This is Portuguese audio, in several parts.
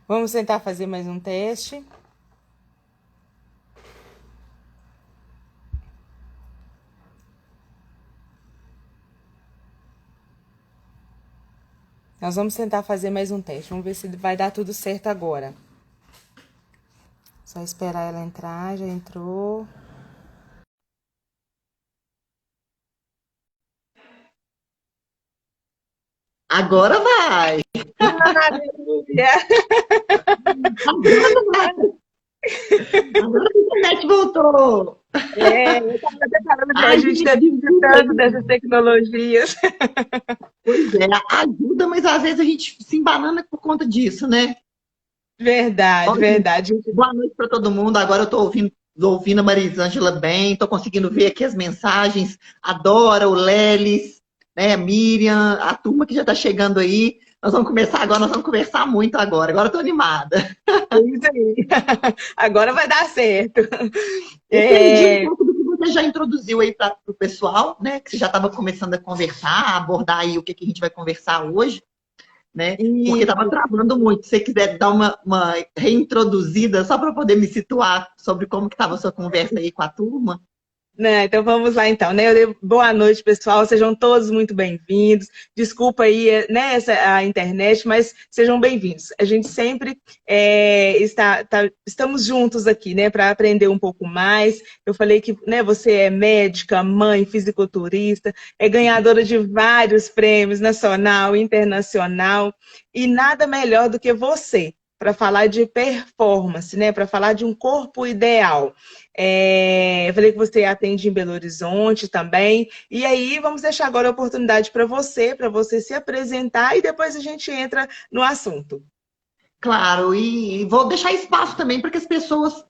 Vamos tentar fazer mais um teste. Nós vamos tentar fazer mais um teste. Vamos ver se vai dar tudo certo agora. Só esperar ela entrar, já entrou. Agora vai! Aleluia! Agora vai! Agora que a internet voltou! Eu estava até falando que a Ai, gente gente, depende desculpa tanto aí. dessas tecnologias. Pois é, ajuda, mas às vezes a gente se embanana por conta disso, né? Ó, Verdade, gente, verdade. boa noite para todo mundo. Agora eu estou ouvindo a Marisângela bem, estou conseguindo ver aqui as mensagens. A Dora, o Lelis, né, a Miriam, a turma que já está chegando aí. Nós vamos começar agora, nós vamos conversar muito agora. Agora eu estou animada. É isso aí. Agora vai dar certo. Entendi um É, pouco do que você já introduziu aí para o pessoal, né? Que você já estava começando a conversar, a abordar aí o que, que a gente vai conversar hoje, né? Porque estava isso. travando muito. Se você quiser dar uma reintroduzida, só para poder me situar sobre como que estava a sua conversa aí com a turma. Né, então vamos lá então, né? Boa noite, pessoal. Sejam todos muito bem-vindos. Desculpa aí, né, a internet, mas sejam bem-vindos. A gente sempre estamos juntos aqui, né, para aprender um pouco mais. Eu falei que, né, você é médica, mãe, fisiculturista, é ganhadora de vários prêmios nacional, internacional, e nada melhor do que você para falar de performance, né? Para falar de um corpo ideal. Eu falei que você atende em Belo Horizonte também. E aí, vamos deixar agora a oportunidade para você se apresentar e depois a gente entra no assunto. Claro, e vou deixar espaço também para que as pessoas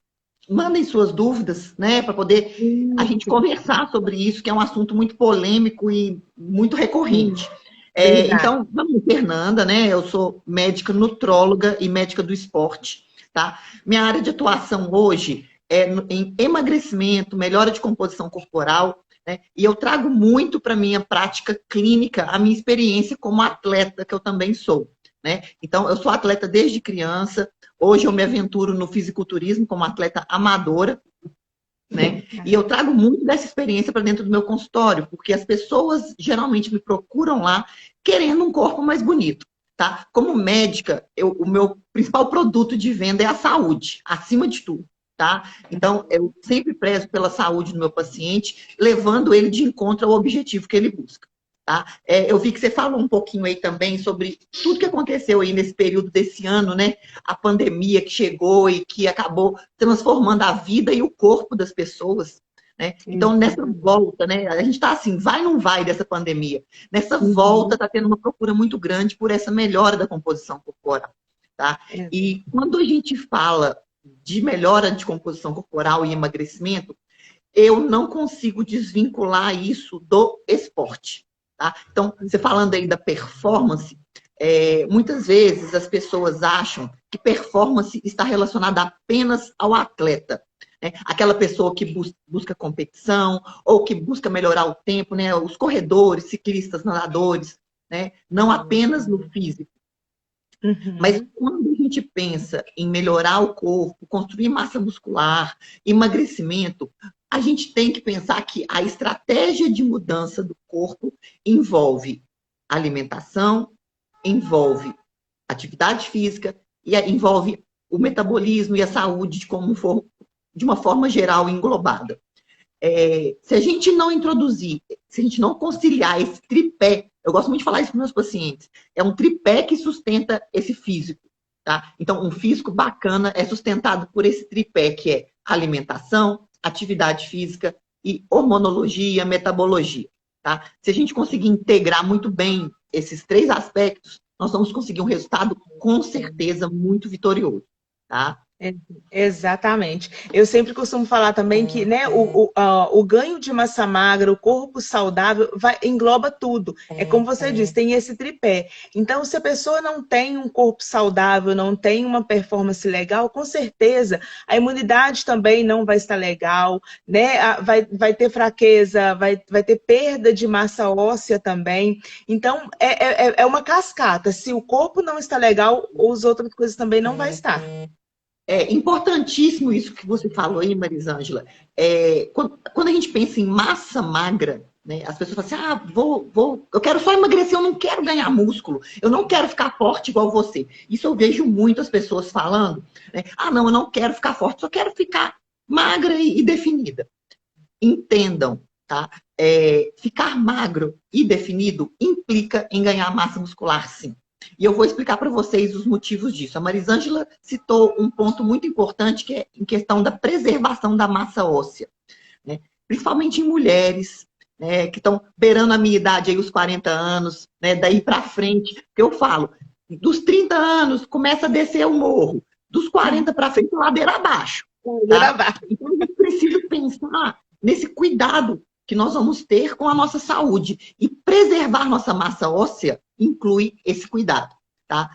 mandem suas dúvidas, né? Para poder a gente Isso, conversar sobre isso, que é um assunto muito polêmico e muito recorrente. verdade. Então, meu nome é Fernanda, né? Eu sou médica nutróloga e médica do esporte, tá? Minha área de atuação hoje é em emagrecimento, melhora de composição corporal, né? E eu trago muito para minha prática clínica a minha experiência como atleta, que eu também sou, né? Então, eu sou atleta desde criança. Hoje eu me aventuro no fisiculturismo como atleta amadora, né? E eu trago muito dessa experiência para dentro do meu consultório, porque as pessoas geralmente me procuram lá querendo um corpo mais bonito, tá? Como médica, o meu principal produto de venda é a saúde, acima de tudo, tá? Então, eu sempre prezo pela saúde do meu paciente, levando ele de encontro ao objetivo que ele busca. Tá? Eu vi que você falou um pouquinho aí também sobre tudo que aconteceu aí nesse período desse ano, né? A pandemia que chegou e que acabou transformando a vida e o corpo das pessoas, né? Então, nessa volta, né? A gente está assim, vai ou não vai dessa pandemia? Nessa volta, Uhum. está tendo uma procura muito grande por essa melhora da composição corporal, tá? E quando a gente fala de melhora de composição corporal e emagrecimento, eu não consigo desvincular isso do esporte. Tá? Então, você falando aí da performance, muitas vezes as pessoas acham que performance está relacionada apenas ao atleta. Né? Aquela pessoa que busca competição ou que busca melhorar o tempo, né? Os corredores, ciclistas, nadadores, né? Não apenas no físico. Mas Uhum. quando a gente pensa em melhorar o corpo, construir massa muscular, emagrecimento, a gente tem que pensar que a estratégia de mudança do corpo envolve alimentação, envolve atividade física e envolve o metabolismo e a saúde de uma forma geral englobada. Se a gente não introduzir, se a gente não conciliar esse tripé, eu gosto muito de falar isso para meus pacientes, é um tripé que sustenta esse físico, tá? Então, um físico bacana é sustentado por esse tripé, que é alimentação, atividade física e hormonologia, metabologia, tá? Se a gente conseguir integrar muito bem esses três aspectos, nós vamos conseguir um resultado, com certeza, muito vitorioso, tá? É, exatamente. Eu sempre costumo falar também que, né, o ganho de massa magra, o corpo saudável, engloba tudo. É como você disse, tem esse tripé. Então, se a pessoa não tem um corpo saudável, não tem uma performance legal, com certeza a imunidade também não vai estar legal, né? Vai ter fraqueza, vai ter perda de massa óssea também. Então, é uma cascata. Se o corpo não está legal, as outras coisas também não vai estar. É importantíssimo isso que você falou aí, Marisângela. Quando a gente pensa em massa magra, né, as pessoas falam assim, eu quero só emagrecer, eu não quero ganhar músculo, eu não quero ficar forte igual você. Isso eu vejo muitas pessoas falando, né? Ah, não, eu não quero ficar forte, só quero ficar magra e definida. Entendam, tá? Ficar magro e definido implica em ganhar massa muscular, sim. E eu vou explicar para vocês os motivos disso. A Marisângela citou um ponto muito importante, que é em questão da preservação da massa óssea, né? Principalmente em mulheres, né, que estão beirando a minha idade, aí, os 40 anos, né, daí para frente, que eu falo, dos 30 anos começa a descer o morro, dos 40 para frente, ladeira abaixo. Tá? Então, a gente precisa pensar nesse cuidado que nós vamos ter com a nossa saúde. E preservar nossa massa óssea inclui esse cuidado. Tá?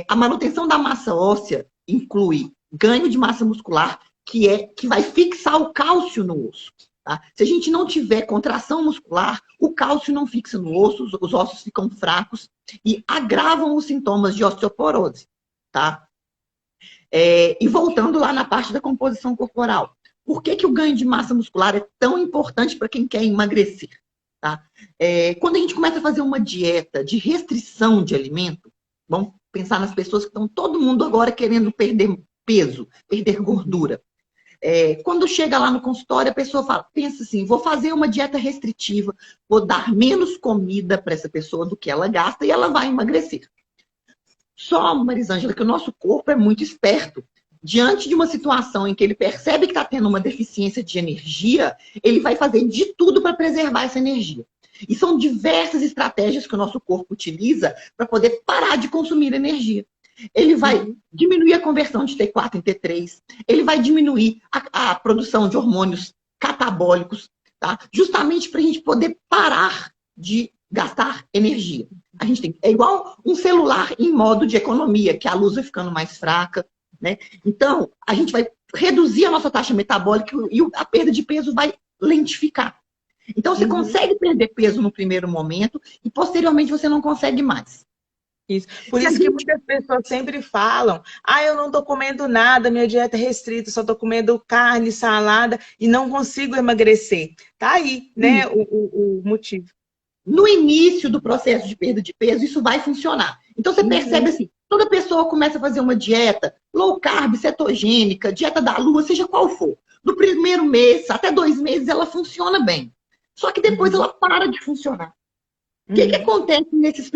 A manutenção da massa óssea inclui ganho de massa muscular, que vai fixar o cálcio no osso. Tá? Se a gente não tiver contração muscular, o cálcio não fixa no osso, os ossos ficam fracos e agravam os sintomas de osteoporose. Tá? E voltando lá na parte da composição corporal. Por que o ganho de massa muscular é tão importante para quem quer emagrecer? Tá? Quando a gente começa a fazer uma dieta de restrição de alimento, vamos pensar nas pessoas que estão todo mundo agora querendo perder peso, perder gordura. Quando chega lá no consultório, a pessoa pensa assim, vou fazer uma dieta restritiva, vou dar menos comida para essa pessoa do que ela gasta e ela vai emagrecer. Só, Marisângela, que o nosso corpo é muito esperto. Diante de uma situação em que ele percebe que está tendo uma deficiência de energia, ele vai fazer de tudo para preservar essa energia. E são diversas estratégias que o nosso corpo utiliza para poder parar de consumir energia. Ele vai diminuir a conversão de T4 em T3, ele vai diminuir a produção de hormônios catabólicos, tá? Justamente para a gente poder parar de gastar energia. É igual um celular em modo de economia, que a luz vai ficando mais fraca, né? Então, a gente vai reduzir a nossa taxa metabólica e a perda de peso vai lentificar. Então, você consegue perder peso no primeiro momento e, posteriormente, você não consegue mais. Isso. Por isso que muitas pessoas sempre falam, eu não estou comendo nada, minha dieta é restrita, só estou comendo carne, salada e não consigo emagrecer. Tá aí, né, o motivo. No início do processo de perda de peso, isso vai funcionar. Então, você percebe assim, toda pessoa começa a fazer uma dieta low carb, cetogênica, dieta da lua, seja qual for. No primeiro mês, até 2 meses, ela funciona bem. Só que depois ela para de funcionar. O que acontece nessas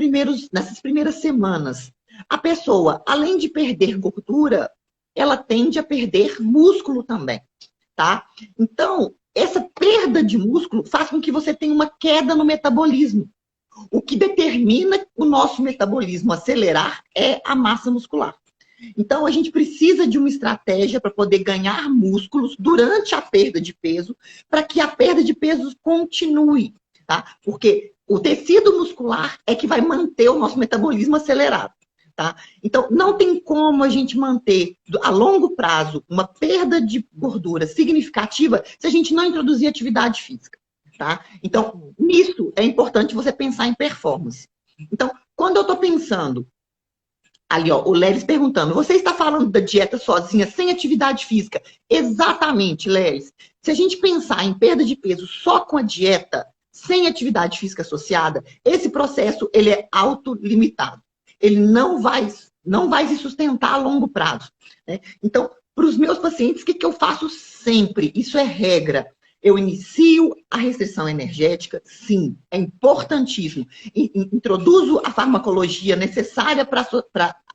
primeiras semanas? A pessoa, além de perder gordura, ela tende a perder músculo também, tá? Então, essa perda de músculo faz com que você tenha uma queda no metabolismo. O que determina o nosso metabolismo acelerar é a massa muscular. Então, a gente precisa de uma estratégia para poder ganhar músculos durante a perda de peso, para que a perda de peso continue, tá? Porque o tecido muscular é que vai manter o nosso metabolismo acelerado. Tá? Então, não tem como a gente manter a longo prazo uma perda de gordura significativa se a gente não introduzir atividade física. Tá? Então, nisso é importante você pensar em performance. Então, quando eu estou pensando, ali, ó, o Lelis perguntando, você está falando da dieta sozinha, sem atividade física? Exatamente, Lelis. Se a gente pensar em perda de peso só com a dieta, sem atividade física associada, esse processo ele é autolimitado. Ele não vai se sustentar a longo prazo. Né? Então, para os meus pacientes, o que eu faço sempre? Isso é regra. Eu inicio a restrição energética, sim, é importantíssimo. Introduzo a farmacologia necessária para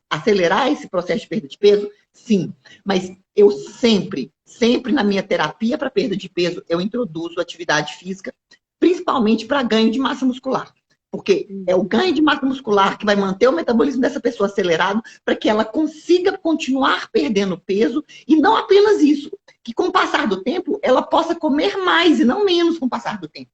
acelerar esse processo de perda de peso, sim. Mas eu sempre na minha terapia para perda de peso, eu introduzo atividade física, principalmente para ganho de massa muscular. Porque é o ganho de massa muscular que vai manter o metabolismo dessa pessoa acelerado para que ela consiga continuar perdendo peso. E não apenas isso, que com o passar do tempo, ela possa comer mais e não menos com o passar do tempo.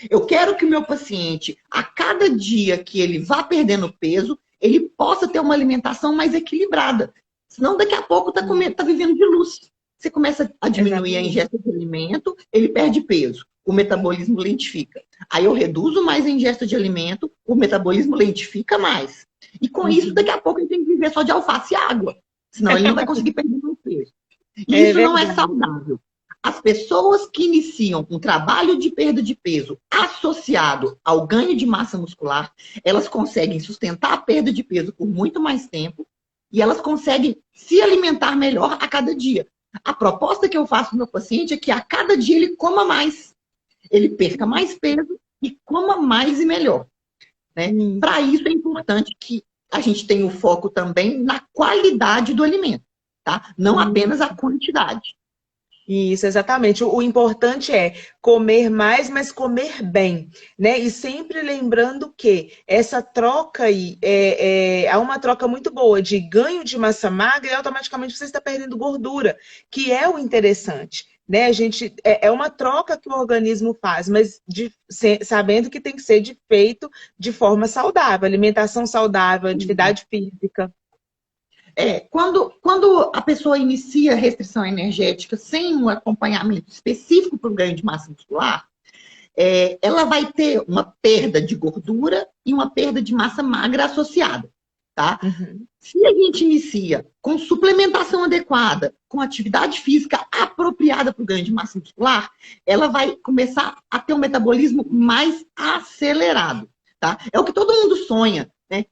Eu quero que o meu paciente, a cada dia que ele vá perdendo peso, ele possa ter uma alimentação mais equilibrada. Senão, daqui a pouco, tá vivendo de luz. Você começa a diminuir a ingesta de alimento, ele perde peso. O metabolismo lentifica. Aí eu reduzo mais a ingesta de alimento, o metabolismo lentifica mais. E com isso, daqui a pouco ele tem que viver só de alface e água. Senão ele não vai conseguir perder mais peso. E isso não é saudável. As pessoas que iniciam um trabalho de perda de peso associado ao ganho de massa muscular, elas conseguem sustentar a perda de peso por muito mais tempo e elas conseguem se alimentar melhor a cada dia. A proposta que eu faço para o meu paciente é que a cada dia ele coma mais. Ele perca mais peso e coma mais e melhor. Né? Para isso é importante que a gente tenha o foco também na qualidade do alimento, tá? Não apenas a quantidade. Isso, exatamente. O importante é comer mais, mas comer bem, né? E sempre lembrando que essa troca aí há uma troca muito boa de ganho de massa magra e automaticamente você está perdendo gordura, que é o interessante, né? A gente é uma troca que o organismo faz, mas sabendo que tem que ser feito de forma saudável, alimentação saudável, atividade física. Quando a pessoa inicia restrição energética sem um acompanhamento específico para o ganho de massa muscular, ela vai ter uma perda de gordura e uma perda de massa magra associada, tá? Se a gente inicia com suplementação adequada, com atividade física apropriada para o ganho de massa muscular, ela vai começar a ter um metabolismo mais acelerado, tá? É o que todo mundo sonha, né?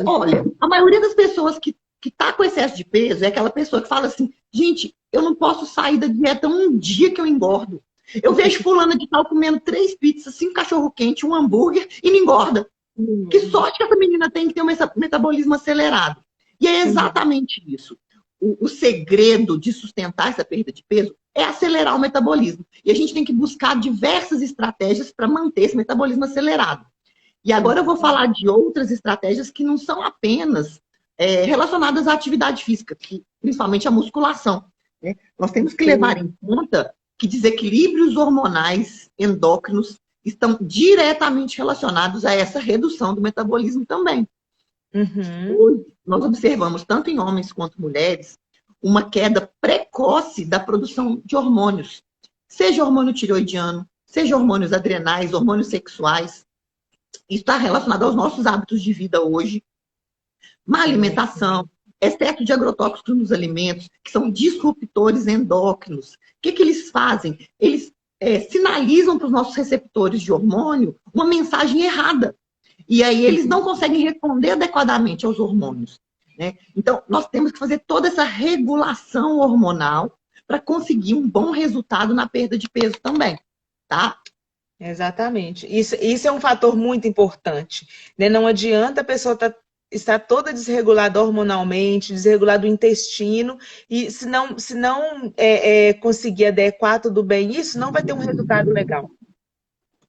Olha, a maioria das pessoas que está com excesso de peso é aquela pessoa que fala assim, gente, eu não posso sair da dieta um dia que eu engordo. Eu vejo fulana de tal comendo 3 pizzas, 5 cachorro-quente, um hambúrguer e não engorda. Que sorte que essa menina tem que ter um metabolismo acelerado. E é exatamente isso. O segredo de sustentar essa perda de peso é acelerar o metabolismo. E a gente tem que buscar diversas estratégias para manter esse metabolismo acelerado. E agora eu vou falar de outras estratégias que não são apenas relacionadas à atividade física, principalmente à musculação. Né? Nós temos que levar em conta que desequilíbrios hormonais endócrinos estão diretamente relacionados a essa redução do metabolismo também. Hoje, nós observamos, tanto em homens quanto mulheres, uma queda precoce da produção de hormônios, seja hormônio tireoidiano, seja hormônios adrenais, hormônios sexuais. Isso está relacionado aos nossos hábitos de vida hoje, má alimentação, excesso de agrotóxicos nos alimentos, que são disruptores endócrinos. O que eles fazem? Eles sinalizam para os nossos receptores de hormônio uma mensagem errada. E aí eles não conseguem responder adequadamente aos hormônios. Né? Então, nós temos que fazer toda essa regulação hormonal para conseguir um bom resultado na perda de peso também. Tá? Exatamente. Isso é um fator muito importante. Né? Não adianta a pessoa estar toda desregulada hormonalmente, desregulado o intestino, e se não conseguir adequar tudo bem isso, não vai ter um resultado legal.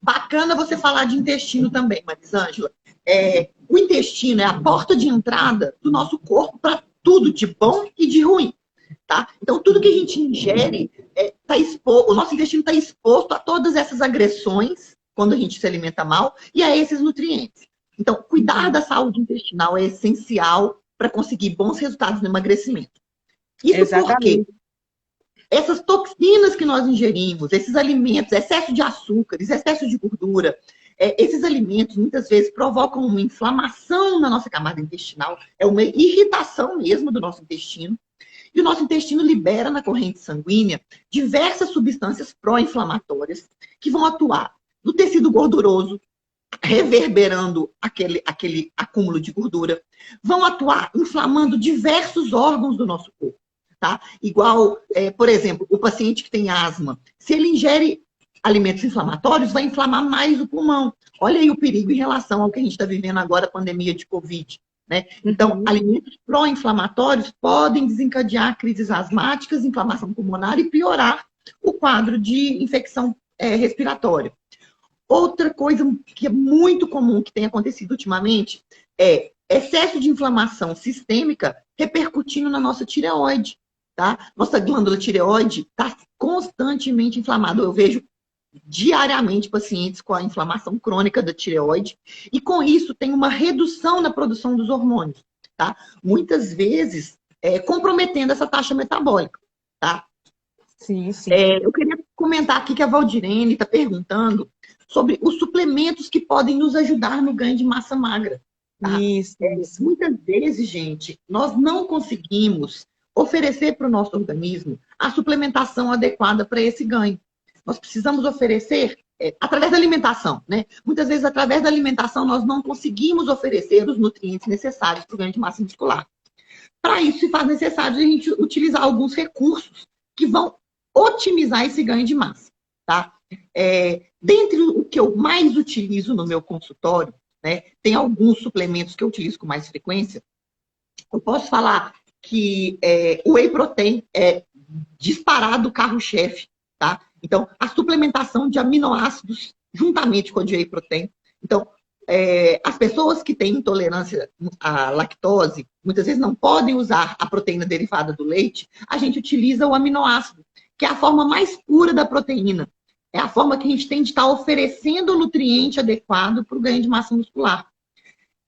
Bacana você falar de intestino também, Marisângela. O intestino é a porta de entrada do nosso corpo para tudo de bom e de ruim. Tá? Então, tudo que a gente ingere, o nosso intestino está exposto a todas essas agressões, quando a gente se alimenta mal, e a esses nutrientes. Então, cuidar da saúde intestinal é essencial para conseguir bons resultados no emagrecimento. Isso Exatamente. porque essas toxinas que nós ingerimos, esses alimentos, excesso de açúcares, excesso de gordura, esses alimentos muitas vezes provocam uma inflamação na nossa camada intestinal, é uma irritação mesmo do nosso intestino. E o nosso intestino libera na corrente sanguínea diversas substâncias pró-inflamatórias que vão atuar no tecido gorduroso, reverberando aquele acúmulo de gordura, vão atuar inflamando diversos órgãos do nosso corpo. Tá? Igual, por exemplo, o paciente que tem asma, se ele ingere alimentos inflamatórios, vai inflamar mais o pulmão. Olha aí o perigo em relação ao que a gente está vivendo agora, a pandemia de Covid. Né? Então, alimentos pró-inflamatórios podem desencadear crises asmáticas, inflamação pulmonar e piorar o quadro de infecção respiratória. Outra coisa que é muito comum que tem acontecido ultimamente é excesso de inflamação sistêmica repercutindo na nossa tireoide, tá? Nossa glândula tireoide está constantemente inflamada. Eu vejo diariamente pacientes com a inflamação crônica da tireoide e com isso tem uma redução na produção dos hormônios, tá? Muitas vezes comprometendo essa taxa metabólica, tá? Sim, sim. Eu queria comentar aqui que a Valdirene está perguntando sobre os suplementos que podem nos ajudar no ganho de massa magra. Tá? Isso. Muitas vezes, gente, nós não conseguimos oferecer para o nosso organismo a suplementação adequada para esse ganho. Nós precisamos oferecer através da alimentação, né? Muitas vezes, através da alimentação, nós não conseguimos oferecer os nutrientes necessários para o ganho de massa muscular. Para isso, se faz necessário a gente utilizar alguns recursos que vão otimizar esse ganho de massa, tá? Dentre o que eu mais utilizo no meu consultório, né, tem alguns suplementos que eu utilizo com mais frequência. Eu posso falar que o Whey Protein é disparado o carro-chefe, tá? Então, a suplementação de aminoácidos juntamente com a de Whey Protein. Então, as pessoas que têm intolerância à lactose, muitas vezes não podem usar a proteína derivada do leite, a gente utiliza o aminoácido, que é a forma mais pura da proteína. É a forma que a gente tem de estar oferecendo o nutriente adequado para o ganho de massa muscular.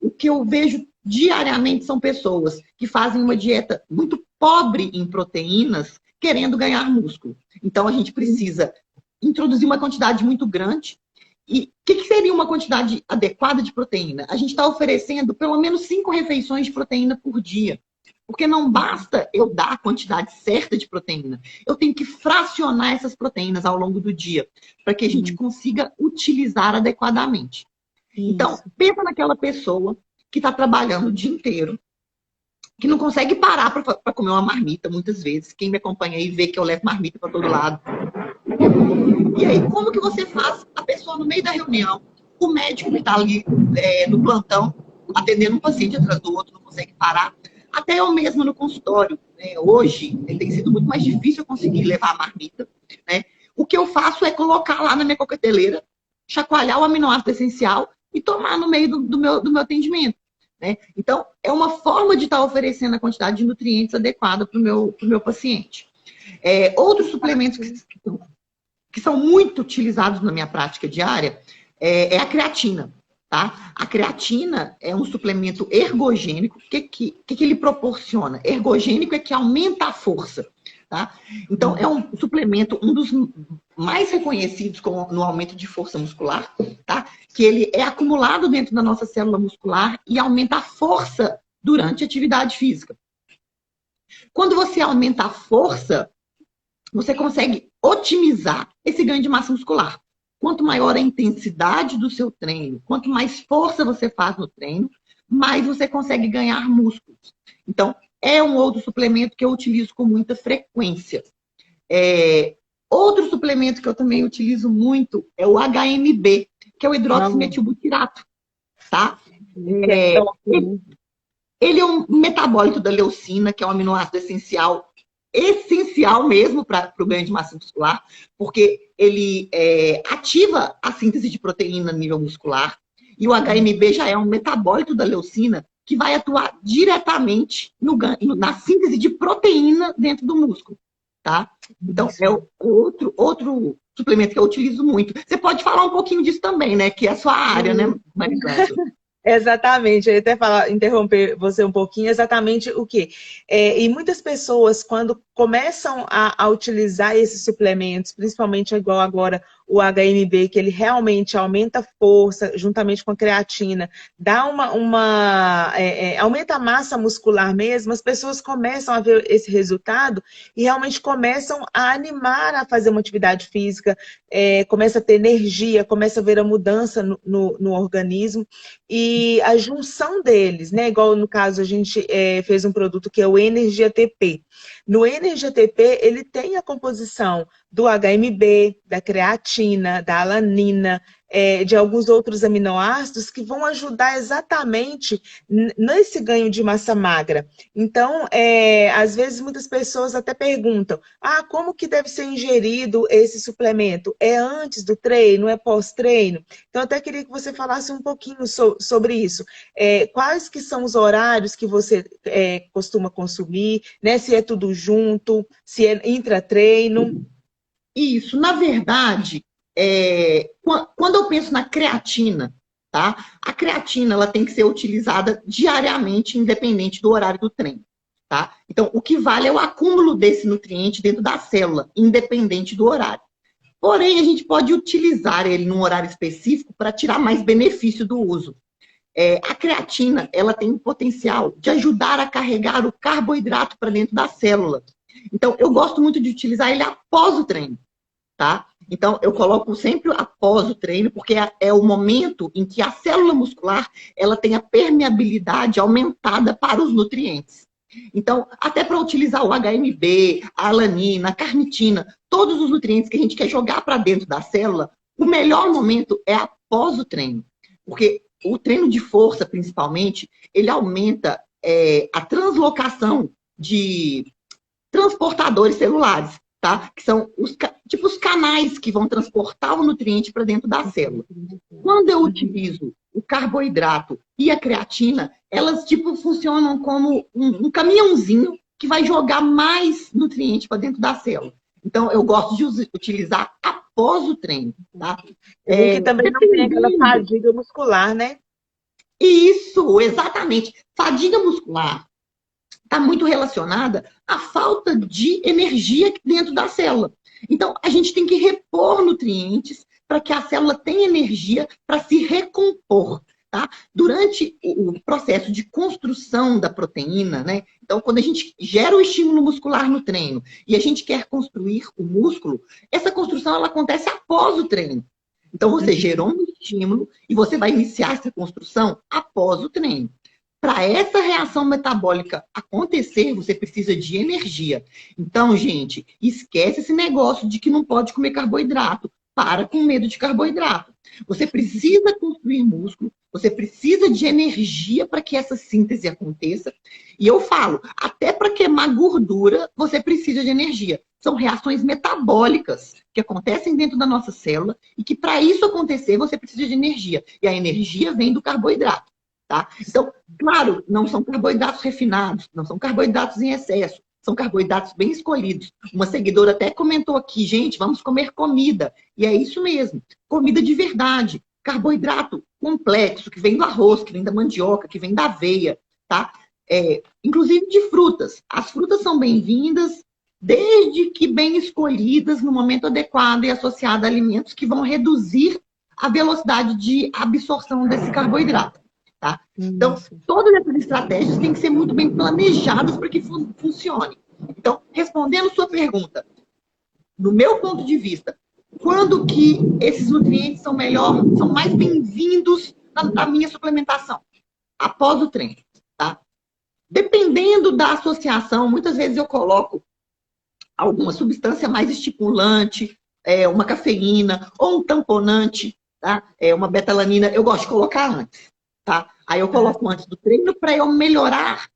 O que eu vejo diariamente são pessoas que fazem uma dieta muito pobre em proteínas, querendo ganhar músculo. Então, a gente precisa introduzir uma quantidade muito grande. E o que seria uma quantidade adequada de proteína? A gente está oferecendo pelo menos 5 refeições de proteína por dia. Porque não basta eu dar a quantidade certa de proteína. Eu tenho que fracionar essas proteínas ao longo do dia, para que a gente consiga utilizar adequadamente. Isso. Então, pensa naquela pessoa que está trabalhando o dia inteiro, que não consegue parar para comer uma marmita, muitas vezes. Quem me acompanha aí vê que eu levo marmita para todo lado. E aí, como que você faz a pessoa no meio da reunião, o médico que está ali no plantão, atendendo um paciente atrás do outro, não consegue parar? Até eu mesma no consultório, né? Hoje, tem sido muito mais difícil eu conseguir levar a marmita, né? O que eu faço é colocar lá na minha coqueteleira, chacoalhar o aminoácido essencial e tomar no meio do meu atendimento, né? Então, é uma forma de estar oferecendo a quantidade de nutrientes adequada para o meu paciente. Outros suplementos que são muito utilizados na minha prática diária é a creatina. Tá? A creatina é um suplemento ergogênico. O que ele proporciona? Ergogênico é que aumenta a força. Tá? Então, é um suplemento, um dos mais reconhecidos no aumento de força muscular, tá? Que ele é acumulado dentro da nossa célula muscular e aumenta a força durante a atividade física. Quando você aumenta a força, você consegue otimizar esse ganho de massa muscular. Quanto maior a intensidade do seu treino, quanto mais força você faz no treino, mais você consegue ganhar músculos. Então, é um outro suplemento que eu utilizo com muita frequência. Outro suplemento que eu também utilizo muito é o HMB, que é o hidroximetilbutirato. Tá? Ele é um metabólito da leucina, que é um aminoácido essencial mesmo para o ganho de massa muscular, porque ele ativa a síntese de proteína a nível muscular, e o HMB já é um metabólito da leucina que vai atuar diretamente na síntese de proteína dentro do músculo, tá? Então, é outro suplemento que eu utilizo muito. Você pode falar um pouquinho disso também, né? Que é a sua área, né, Maricela? Exatamente, eu ia até interromper você um pouquinho, exatamente o quê? E muitas pessoas, quando começam a utilizar esses suplementos, principalmente igual agora o HMB, que ele realmente aumenta a força, juntamente com a creatina, dá aumenta a massa muscular mesmo, as pessoas começam a ver esse resultado e realmente começam a animar a fazer uma atividade física, começa a ter energia, começa a ver a mudança no organismo. E a junção deles, né? Igual no caso a gente fez um produto que é o Energy ATP. No Energy ATP ele tem a composição do HMB, da creatina, da alanina, de alguns outros aminoácidos que vão ajudar exatamente nesse ganho de massa magra. Então, às vezes muitas pessoas até perguntam, como que deve ser ingerido esse suplemento? É antes do treino? É pós-treino? Então, eu até queria que você falasse um pouquinho sobre isso. Quais que são os horários que você costuma consumir, né? Se é tudo junto, se é intratreino? Isso, na verdade, quando eu penso na creatina, tá? A creatina ela tem que ser utilizada diariamente, independente do horário do treino, tá? Então, o que vale é o acúmulo desse nutriente dentro da célula, independente do horário. Porém, a gente pode utilizar ele num horário específico para tirar mais benefício do uso. A creatina, ela tem o potencial de ajudar a carregar o carboidrato para dentro da célula. Então, eu gosto muito de utilizar ele após o treino, tá? Então, eu coloco sempre após o treino, porque é o momento em que a célula muscular, ela tem a permeabilidade aumentada para os nutrientes. Então, até para utilizar o HMB, a alanina, a carnitina, todos os nutrientes que a gente quer jogar para dentro da célula, o melhor momento é após o treino. Porque o treino de força, principalmente, ele aumenta a translocação de transportadores celulares, tá? Que são os canais que vão transportar o nutriente para dentro da célula. Quando eu utilizo o carboidrato e a creatina, elas funcionam como um caminhãozinho que vai jogar mais nutriente para dentro da célula. Então, eu gosto de utilizar após o treino, tá? Que também não tem aquela fadiga muscular, né? Isso, exatamente. Fadiga muscular está muito relacionada à falta de energia dentro da célula. Então, a gente tem que repor nutrientes para que a célula tenha energia para se recompor, tá? Durante o processo de construção da proteína, né? Então, quando a gente gera o estímulo muscular no treino e a gente quer construir o músculo, essa construção ela acontece após o treino. Então, você gerou um estímulo e você vai iniciar essa construção após o treino. Para essa reação metabólica acontecer, você precisa de energia. Então, gente, esquece esse negócio de que não pode comer carboidrato. Para com medo de carboidrato. Você precisa construir músculo, você precisa de energia para que essa síntese aconteça. E eu falo, até para queimar gordura, você precisa de energia. São reações metabólicas que acontecem dentro da nossa célula e que para isso acontecer, você precisa de energia. E a energia vem do carboidrato. Tá? Então, claro, não são carboidratos refinados, não são carboidratos em excesso, são carboidratos bem escolhidos. Uma seguidora até comentou aqui, gente, vamos comer comida. E é isso mesmo, comida de verdade. Carboidrato complexo, que vem do arroz, que vem da mandioca, que vem da aveia, tá? Inclusive de frutas. As frutas são bem-vindas, desde que bem escolhidas no momento adequado e associadas a alimentos que vão reduzir a velocidade de absorção desse carboidrato. Tá? Então, todas essas estratégias têm que ser muito bem planejadas para que funcione. Então, respondendo sua pergunta, no meu ponto de vista, quando que esses nutrientes são mais bem-vindos na minha suplementação? Após o treino, tá? Dependendo da associação, muitas vezes eu coloco alguma substância mais estimulante, uma cafeína ou um tamponante, tá? Uma betalanina, eu gosto de colocar antes. Tá? Aí eu coloco antes do treino para eu melhorar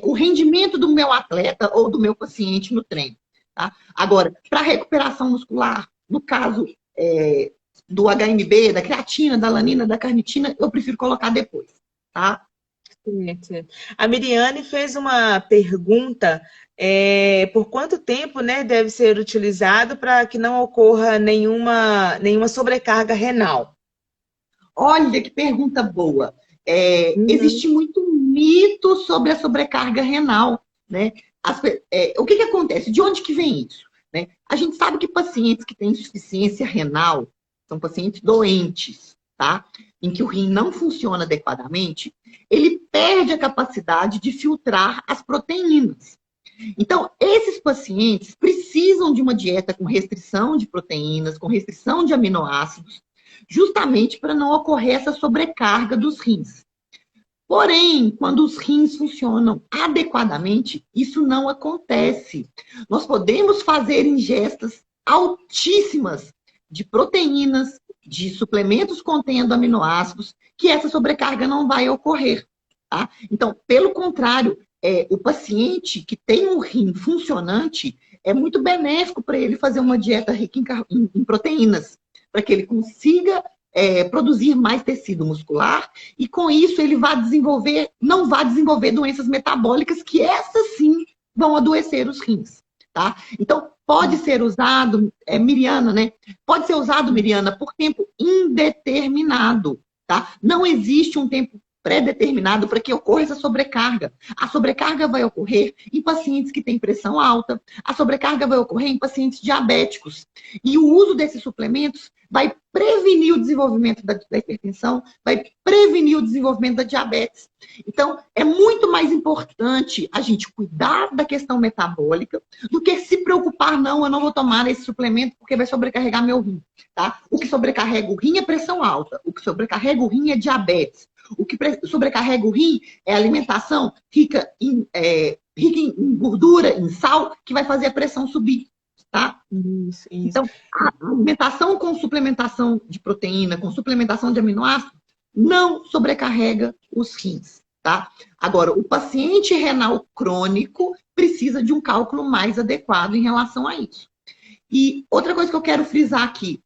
o rendimento do meu atleta ou do meu paciente no treino. Tá? Agora, para recuperação muscular, no caso do HMB, da creatina, da alanina, da carnitina, eu prefiro colocar depois. Tá? A Miriane fez uma pergunta, por quanto tempo, né, deve ser utilizado para que não ocorra nenhuma sobrecarga renal? Olha que pergunta boa. Existe muito mito sobre a sobrecarga renal, né? O que acontece? De onde que vem isso? Né? A gente sabe que pacientes que têm insuficiência renal são pacientes doentes, tá? Em que o rim não funciona adequadamente, ele perde a capacidade de filtrar as proteínas. Então, esses pacientes precisam de uma dieta com restrição de proteínas, com restrição de aminoácidos, justamente para não ocorrer essa sobrecarga dos rins. Porém, quando os rins funcionam adequadamente, isso não acontece. Nós podemos fazer ingestas altíssimas de proteínas, de suplementos contendo aminoácidos, que essa sobrecarga não vai ocorrer. Tá? Então, pelo contrário, o paciente que tem um rim funcionante, é muito benéfico para ele fazer uma dieta rica em proteínas, para que ele consiga produzir mais tecido muscular e, com isso, ele não vai desenvolver doenças metabólicas, que essas sim vão adoecer os rins. Tá? Então, pode ser usado, Miriana, né? Pode ser usado, Miriana, por tempo indeterminado. Tá? Não existe um tempo pré-determinado para que ocorra essa sobrecarga. A sobrecarga vai ocorrer em pacientes que têm pressão alta, a sobrecarga vai ocorrer em pacientes diabéticos. E o uso desses suplementos vai prevenir o desenvolvimento da hipertensão, vai prevenir o desenvolvimento da diabetes. Então, é muito mais importante a gente cuidar da questão metabólica do que se preocupar, não, eu não vou tomar esse suplemento porque vai sobrecarregar meu rim. Tá? O que sobrecarrega o rim é pressão alta, o que sobrecarrega o rim é diabetes. O que sobrecarrega o rim é alimentação rica em gordura, em sal, que vai fazer a pressão subir. Tá? Isso. Então, a alimentação com suplementação de proteína, com suplementação de aminoácidos, não sobrecarrega os rins. Tá? Agora, o paciente renal crônico precisa de um cálculo mais adequado em relação a isso. E outra coisa que eu quero frisar aqui,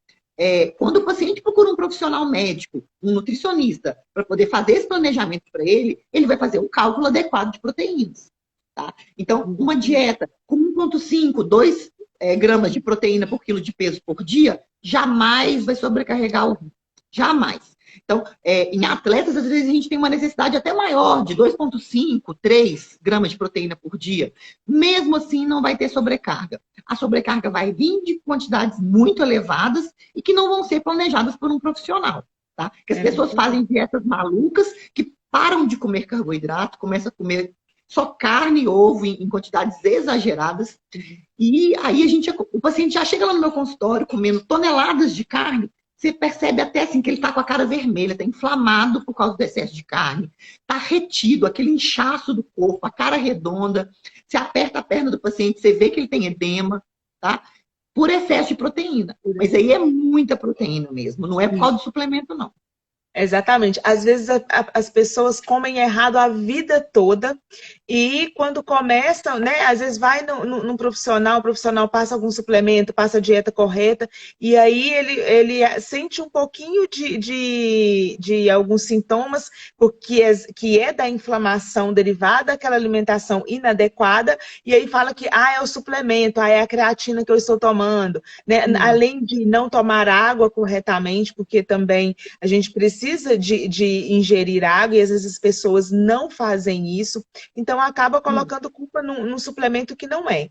quando o paciente procura um profissional médico, um nutricionista, para poder fazer esse planejamento para ele, ele vai fazer um cálculo adequado de proteínas. Tá? Então, uma dieta com 1,5, 2 gramas de proteína por quilo de peso por dia, jamais vai sobrecarregar o rim. Jamais. Então, em atletas, às vezes a gente tem uma necessidade até maior, de 2,5, 3 gramas de proteína por dia. Mesmo assim, não vai ter sobrecarga. A sobrecarga vai vir de quantidades muito elevadas e que não vão ser planejadas por um profissional. Tá? Que as pessoas fazem dietas malucas, que param de comer carboidrato, começam a comer só carne e ovo em quantidades exageradas. E aí o paciente já chega lá no meu consultório comendo toneladas de carne. Você percebe até assim que ele está com a cara vermelha, está inflamado por causa do excesso de carne, está retido, aquele inchaço do corpo, a cara redonda. Você aperta a perna do paciente, você vê que ele tem edema, tá? Por excesso de proteína. Mas aí é muita proteína mesmo, não é por causa do suplemento, não. Exatamente. Às vezes as pessoas comem errado a vida toda e quando começam, né? Às vezes vai num profissional, o profissional passa algum suplemento, passa a dieta correta e aí ele sente um pouquinho de alguns sintomas que é da inflamação derivada daquela alimentação inadequada e aí fala que é o suplemento, é a creatina que eu estou tomando, né? Além de não tomar água corretamente, porque também a gente precisa de ingerir água e às vezes as pessoas não fazem isso, então acaba colocando culpa num suplemento que não é.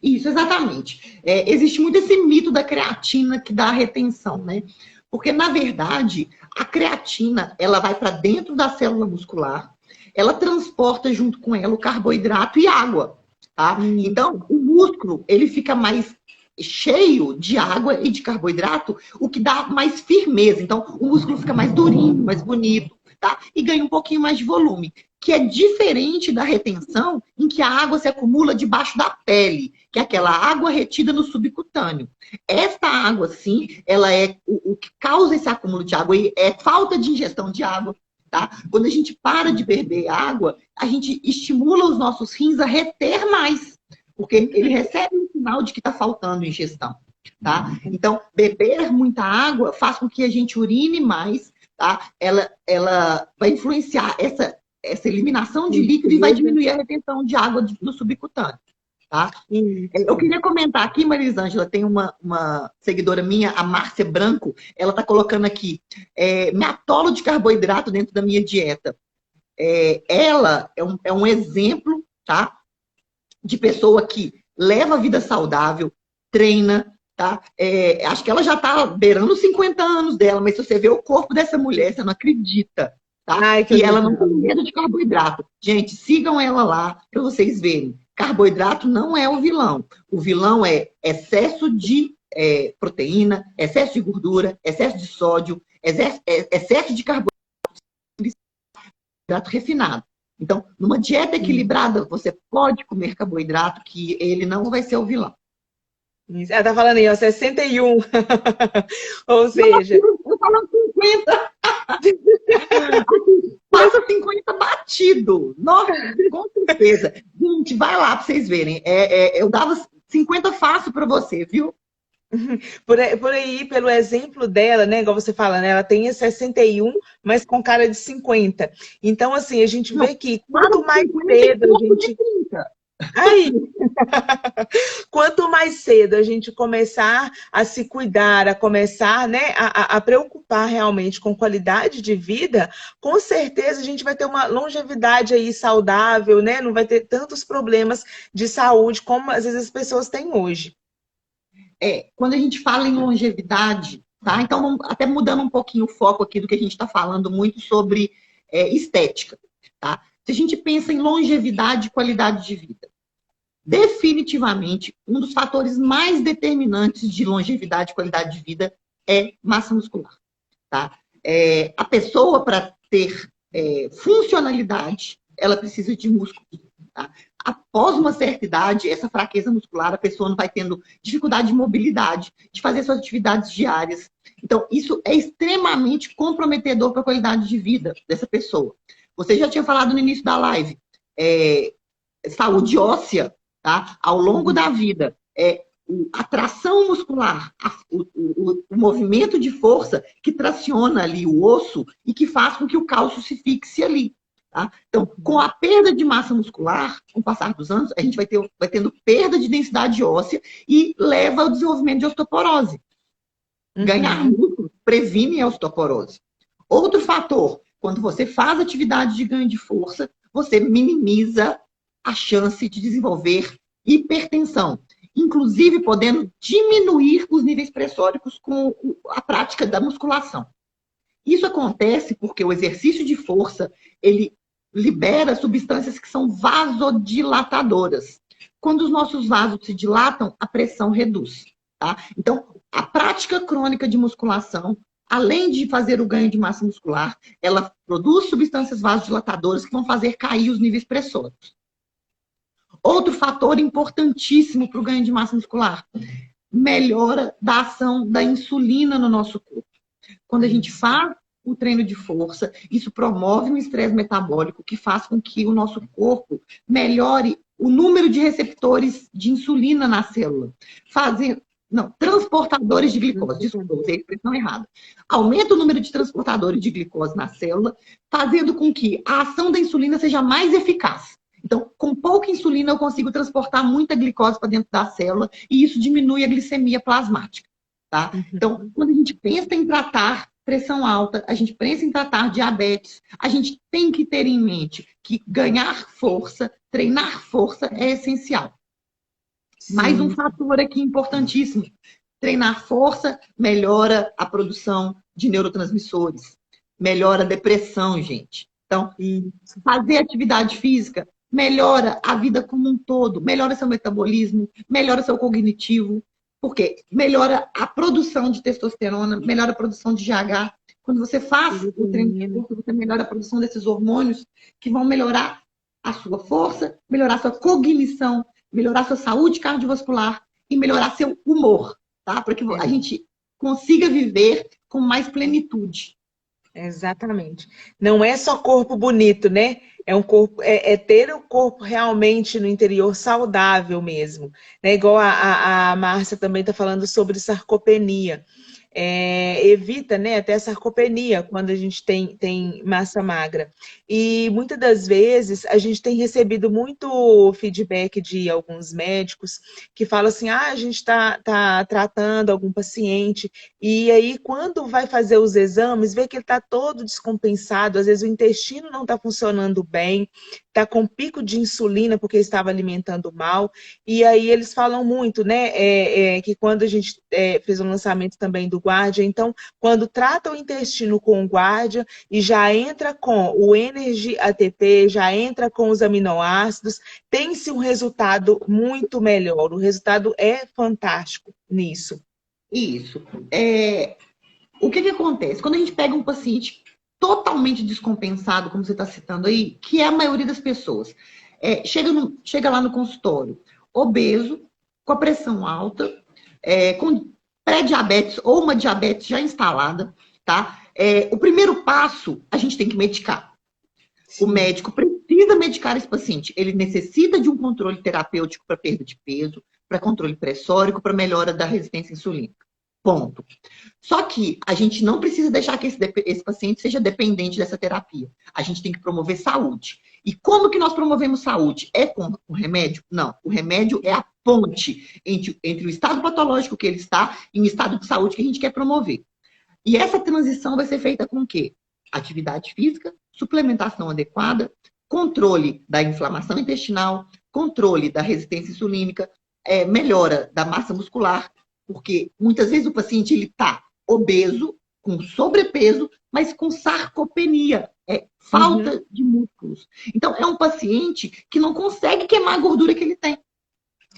Isso, exatamente. Existe muito esse mito da creatina que dá retenção, né? Porque, na verdade, a creatina, ela vai para dentro da célula muscular, ela transporta junto com ela o carboidrato e água, tá? Então, o músculo, ele fica mais cheio de água e de carboidrato, o que dá mais firmeza. Então, o músculo fica mais durinho, mais bonito, tá? E ganha um pouquinho mais de volume, que é diferente da retenção, em que a água se acumula debaixo da pele, que é aquela água retida no subcutâneo. Esta água, sim, ela é o que causa esse acúmulo de água, e é falta de ingestão de água. Tá? Quando a gente para de beber água, a gente estimula os nossos rins a reter mais, porque ele recebe um sinal de que está faltando ingestão. Tá? Então, beber muita água faz com que a gente urine mais, tá? Ela vai influenciar essa eliminação de líquido e vai diminuir a retenção de água no subcutâneo. Tá? Eu queria comentar aqui, Marisângela, tem uma seguidora minha, a Márcia Branco, ela está colocando aqui, me atolo de carboidrato dentro da minha dieta. Ela é um exemplo, tá? De pessoa que leva a vida saudável, treina, tá? Acho que ela já está beirando os 50 anos dela, mas se você vê o corpo dessa mulher, você não acredita. Tá? E ela não tem medo de carboidrato. Gente, sigam ela lá para vocês verem. Carboidrato não é o vilão. O vilão é excesso de proteína, excesso de gordura, excesso de sódio, excesso de carboidrato refinado. Então, numa dieta equilibrada, você pode comer carboidrato, que ele não vai ser o vilão. Isso. Ela tá falando aí, ó, 61. Ou Nossa, seja, eu falo 50. Passa 50 batido. Nossa, com certeza. Gente, vai lá para vocês verem. Eu dava 50 fácil para você, viu? por aí, pelo exemplo dela, né, igual você fala, né, ela tem 61, mas com cara de 50. Então, assim, a gente Não, vê que passa quanto mais 50 e cedo a corpo de gente... 30. Aí, quanto mais cedo a gente começar a se cuidar, a começar, né, a preocupar realmente com qualidade de vida, com certeza a gente vai ter uma longevidade aí saudável, né? Não vai ter tantos problemas de saúde como às vezes as pessoas têm hoje. Quando a gente fala em longevidade, tá? Então, vamos até mudando um pouquinho o foco aqui do que a gente está falando muito sobre estética, tá? Se a gente pensa em longevidade e qualidade de vida, definitivamente, um dos fatores mais determinantes de longevidade e qualidade de vida é massa muscular, tá? A pessoa, para ter funcionalidade, ela precisa de músculo, tá? Após uma certa idade, essa fraqueza muscular, a pessoa não vai tendo dificuldade de mobilidade, de fazer suas atividades diárias. Então, isso é extremamente comprometedor para a qualidade de vida dessa pessoa. Você já tinha falado no início da live, saúde óssea, tá? Ao longo da vida, a tração muscular, o movimento de força que traciona ali o osso e que faz com que o cálcio se fixe ali. Tá? Então, com a perda de massa muscular, com o passar dos anos, a gente vai tendo perda de densidade óssea e leva ao desenvolvimento de osteoporose. Ganhar músculo previne a osteoporose. Outro fator, quando você faz atividade de ganho de força, você minimiza a chance de desenvolver hipertensão, inclusive podendo diminuir os níveis pressóricos com a prática da musculação. Isso acontece porque o exercício de força, ele libera substâncias que são vasodilatadoras. Quando os nossos vasos se dilatam, a pressão reduz. Tá? Então, a prática crônica de musculação, além de fazer o ganho de massa muscular, ela produz substâncias vasodilatadoras que vão fazer cair os níveis pressóricos. Outro fator importantíssimo para o ganho de massa muscular, melhora da ação da insulina no nosso corpo. Quando a gente faz o treino de força, isso promove um estresse metabólico que faz com que o nosso corpo melhore o número de receptores de insulina na célula. Transportadores de glicose. Desculpa, usei a expressão errada. Aumenta o número de transportadores de glicose na célula, fazendo com que a ação da insulina seja mais eficaz. Então, com pouca insulina, eu consigo transportar muita glicose para dentro da célula e isso diminui a glicemia plasmática. Tá? Então, quando a gente pensa em tratar pressão alta, a gente pensa em tratar diabetes, a gente tem que ter em mente que ganhar força, treinar força é essencial. Sim. Mais um fator aqui importantíssimo. Treinar força melhora a produção de neurotransmissores, melhora a depressão, gente. Então, fazer atividade física melhora a vida como um todo, melhora seu metabolismo, melhora seu cognitivo, porque melhora a produção de testosterona, melhora a produção de GH. Quando você faz o treino de força, você melhora a produção desses hormônios que vão melhorar a sua força, melhorar a sua cognição, melhorar a sua saúde cardiovascular e melhorar seu humor, tá? Para que a gente consiga viver com mais plenitude. Exatamente. Não é só corpo bonito, né? É um corpo, ter o corpo realmente no interior saudável mesmo. Né? Igual a Márcia também está falando sobre sarcopenia. Evita, né, até a sarcopenia quando a gente tem massa magra. E muitas das vezes a gente tem recebido muito feedback de alguns médicos que falam assim, a gente está tratando algum paciente e aí quando vai fazer os exames, vê que ele está todo descompensado, às vezes o intestino não está funcionando bem, está com pico de insulina porque estava alimentando mal, e aí eles falam muito, né, que quando a gente fez o lançamento também do Guardia, então, quando trata o intestino com o Guardia e já entra com o Energy ATP, já entra com os aminoácidos, tem-se um resultado muito melhor, o resultado é fantástico nisso. Isso. O que acontece? Quando a gente pega um paciente totalmente descompensado, como você está citando aí, que é a maioria das pessoas, chega lá no consultório, obeso, com a pressão alta, com pré-diabetes ou uma diabetes já instalada, tá? O primeiro passo, a gente tem que medicar. Sim. O médico precisa medicar esse paciente. Ele necessita de um controle terapêutico para perda de peso, para controle pressórico, para melhora da resistência insulínica. Ponto. Só que a gente não precisa deixar que esse paciente seja dependente dessa terapia. A gente tem que promover saúde. E como que nós promovemos saúde? É com o remédio? Não. O remédio é a ponte entre o estado patológico que ele está e o estado de saúde que a gente quer promover. E essa transição vai ser feita com o quê? Atividade física, suplementação adequada, controle da inflamação intestinal, controle da resistência insulínica, melhora da massa muscular, porque muitas vezes o paciente está obeso, com sobrepeso, mas com sarcopenia, falta de músculos. Então, é um paciente que não consegue queimar a gordura que ele tem.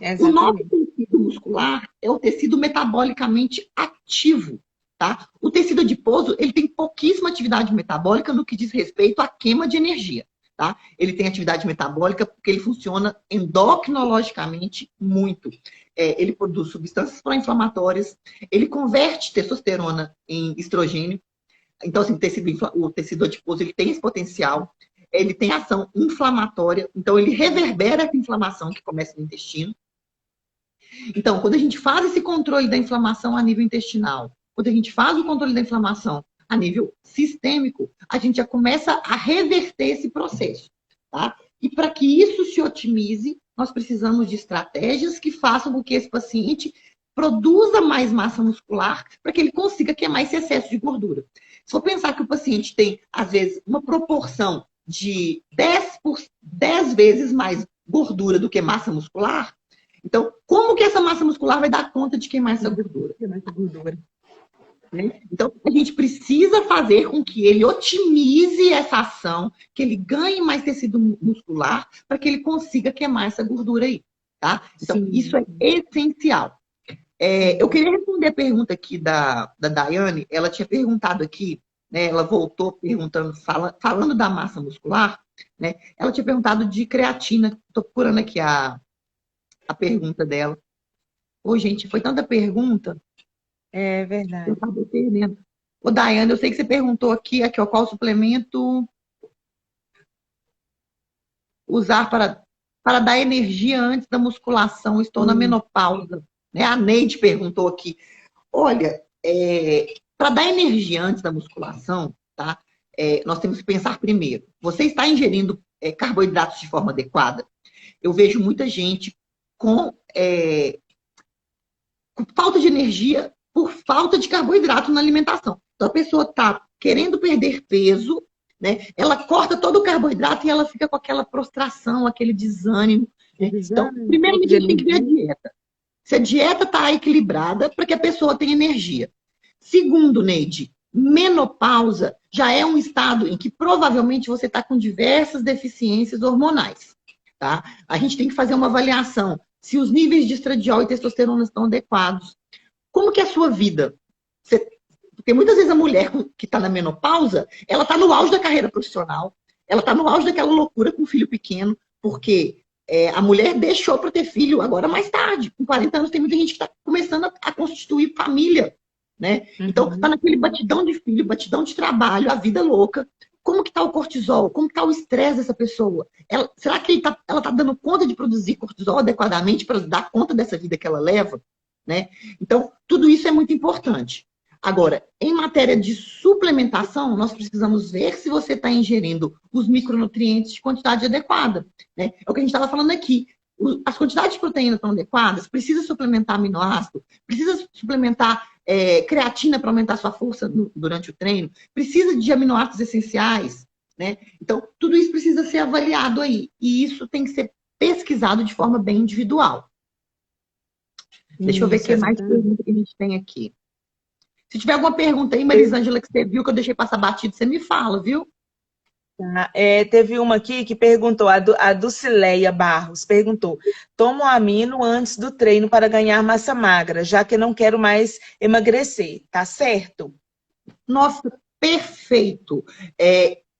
Exatamente. O nosso tecido muscular é o tecido metabolicamente ativo. Tá? O tecido adiposo, ele tem pouquíssima atividade metabólica no que diz respeito à queima de energia. Tá? Ele tem atividade metabólica porque ele funciona endocrinologicamente muito. Ele produz substâncias pró-inflamatórias, ele converte testosterona em estrogênio. Então, assim, o tecido adiposo ele tem esse potencial, ele tem ação inflamatória, então ele reverbera essa inflamação que começa no intestino. Então, quando a gente faz esse controle da inflamação a nível intestinal, quando a gente faz o controle da inflamação a nível sistêmico, a gente já começa a reverter esse processo, tá? E para que isso se otimize, nós precisamos de estratégias que façam com que esse paciente produza mais massa muscular para que ele consiga queimar esse excesso de gordura. Se for pensar que o paciente tem, às vezes, uma proporção de 10 vezes mais gordura do que massa muscular, então, como que essa massa muscular vai dar conta de queimar essa gordura? Então, a gente precisa fazer com que ele otimize essa ação, que ele ganhe mais tecido muscular, para que ele consiga queimar essa gordura aí, tá? Então, sim, isso é essencial. Eu queria responder a pergunta aqui da Daiane. Ela tinha perguntado aqui, né? Ela voltou perguntando, falando da massa muscular, né? Ela tinha perguntado de creatina. Estou procurando aqui a pergunta dela. Ô, gente, foi tanta pergunta. É verdade. Eu acabei perdendo. Ô, Daiane, eu sei que você perguntou aqui, ó, qual suplemento usar para dar energia antes da musculação. Estou na menopausa. Né? A Neide perguntou aqui. Olha, para dar energia antes da musculação, tá? Nós temos que pensar primeiro. Você está ingerindo carboidratos de forma adequada? Eu vejo muita gente com falta de energia por falta de carboidrato na alimentação. Então, a pessoa está querendo perder peso, né? Ela corta todo o carboidrato e ela fica com aquela prostração, aquele desânimo. Né? Então, primeiro a gente tem que ver a dieta. Se a dieta está equilibrada para que a pessoa tenha energia. Segundo, Neide, menopausa já é um estado em que provavelmente você está com diversas deficiências hormonais. Tá? A gente tem que fazer uma avaliação se os níveis de estradiol e testosterona estão adequados. Como que é a sua vida? Porque muitas vezes a mulher que está na menopausa, ela está no auge da carreira profissional, ela está no auge daquela loucura com filho pequeno, porque a mulher deixou para ter filho agora mais tarde. Com 40 anos tem muita gente que está começando a constituir família. Né? Então, está naquele batidão de filho, batidão de trabalho, a vida louca. Como que está o cortisol? Como que está o estresse dessa pessoa? Será que ela está dando conta de produzir cortisol adequadamente para dar conta dessa vida que ela leva? Né? Então, tudo isso é muito importante. Agora, em matéria de suplementação, nós precisamos ver se você está ingerindo os micronutrientes de quantidade adequada. Né? É o que a gente estava falando aqui. As quantidades de proteína estão adequadas, precisa suplementar aminoácido, precisa suplementar creatina para aumentar sua força durante o treino, precisa de aminoácidos essenciais. Né? Então, tudo isso precisa ser avaliado aí. E isso tem que ser pesquisado de forma bem individual. Deixa eu ver o que mais pergunta que a gente tem aqui. Se tiver alguma pergunta aí, Marisângela, que você viu que eu deixei passar batido, você me fala, viu? Tá. Teve uma aqui que perguntou, a Dulcileia Barros, perguntou: tomo amino antes do treino para ganhar massa magra, já que não quero mais emagrecer, tá certo? Nossa, perfeito.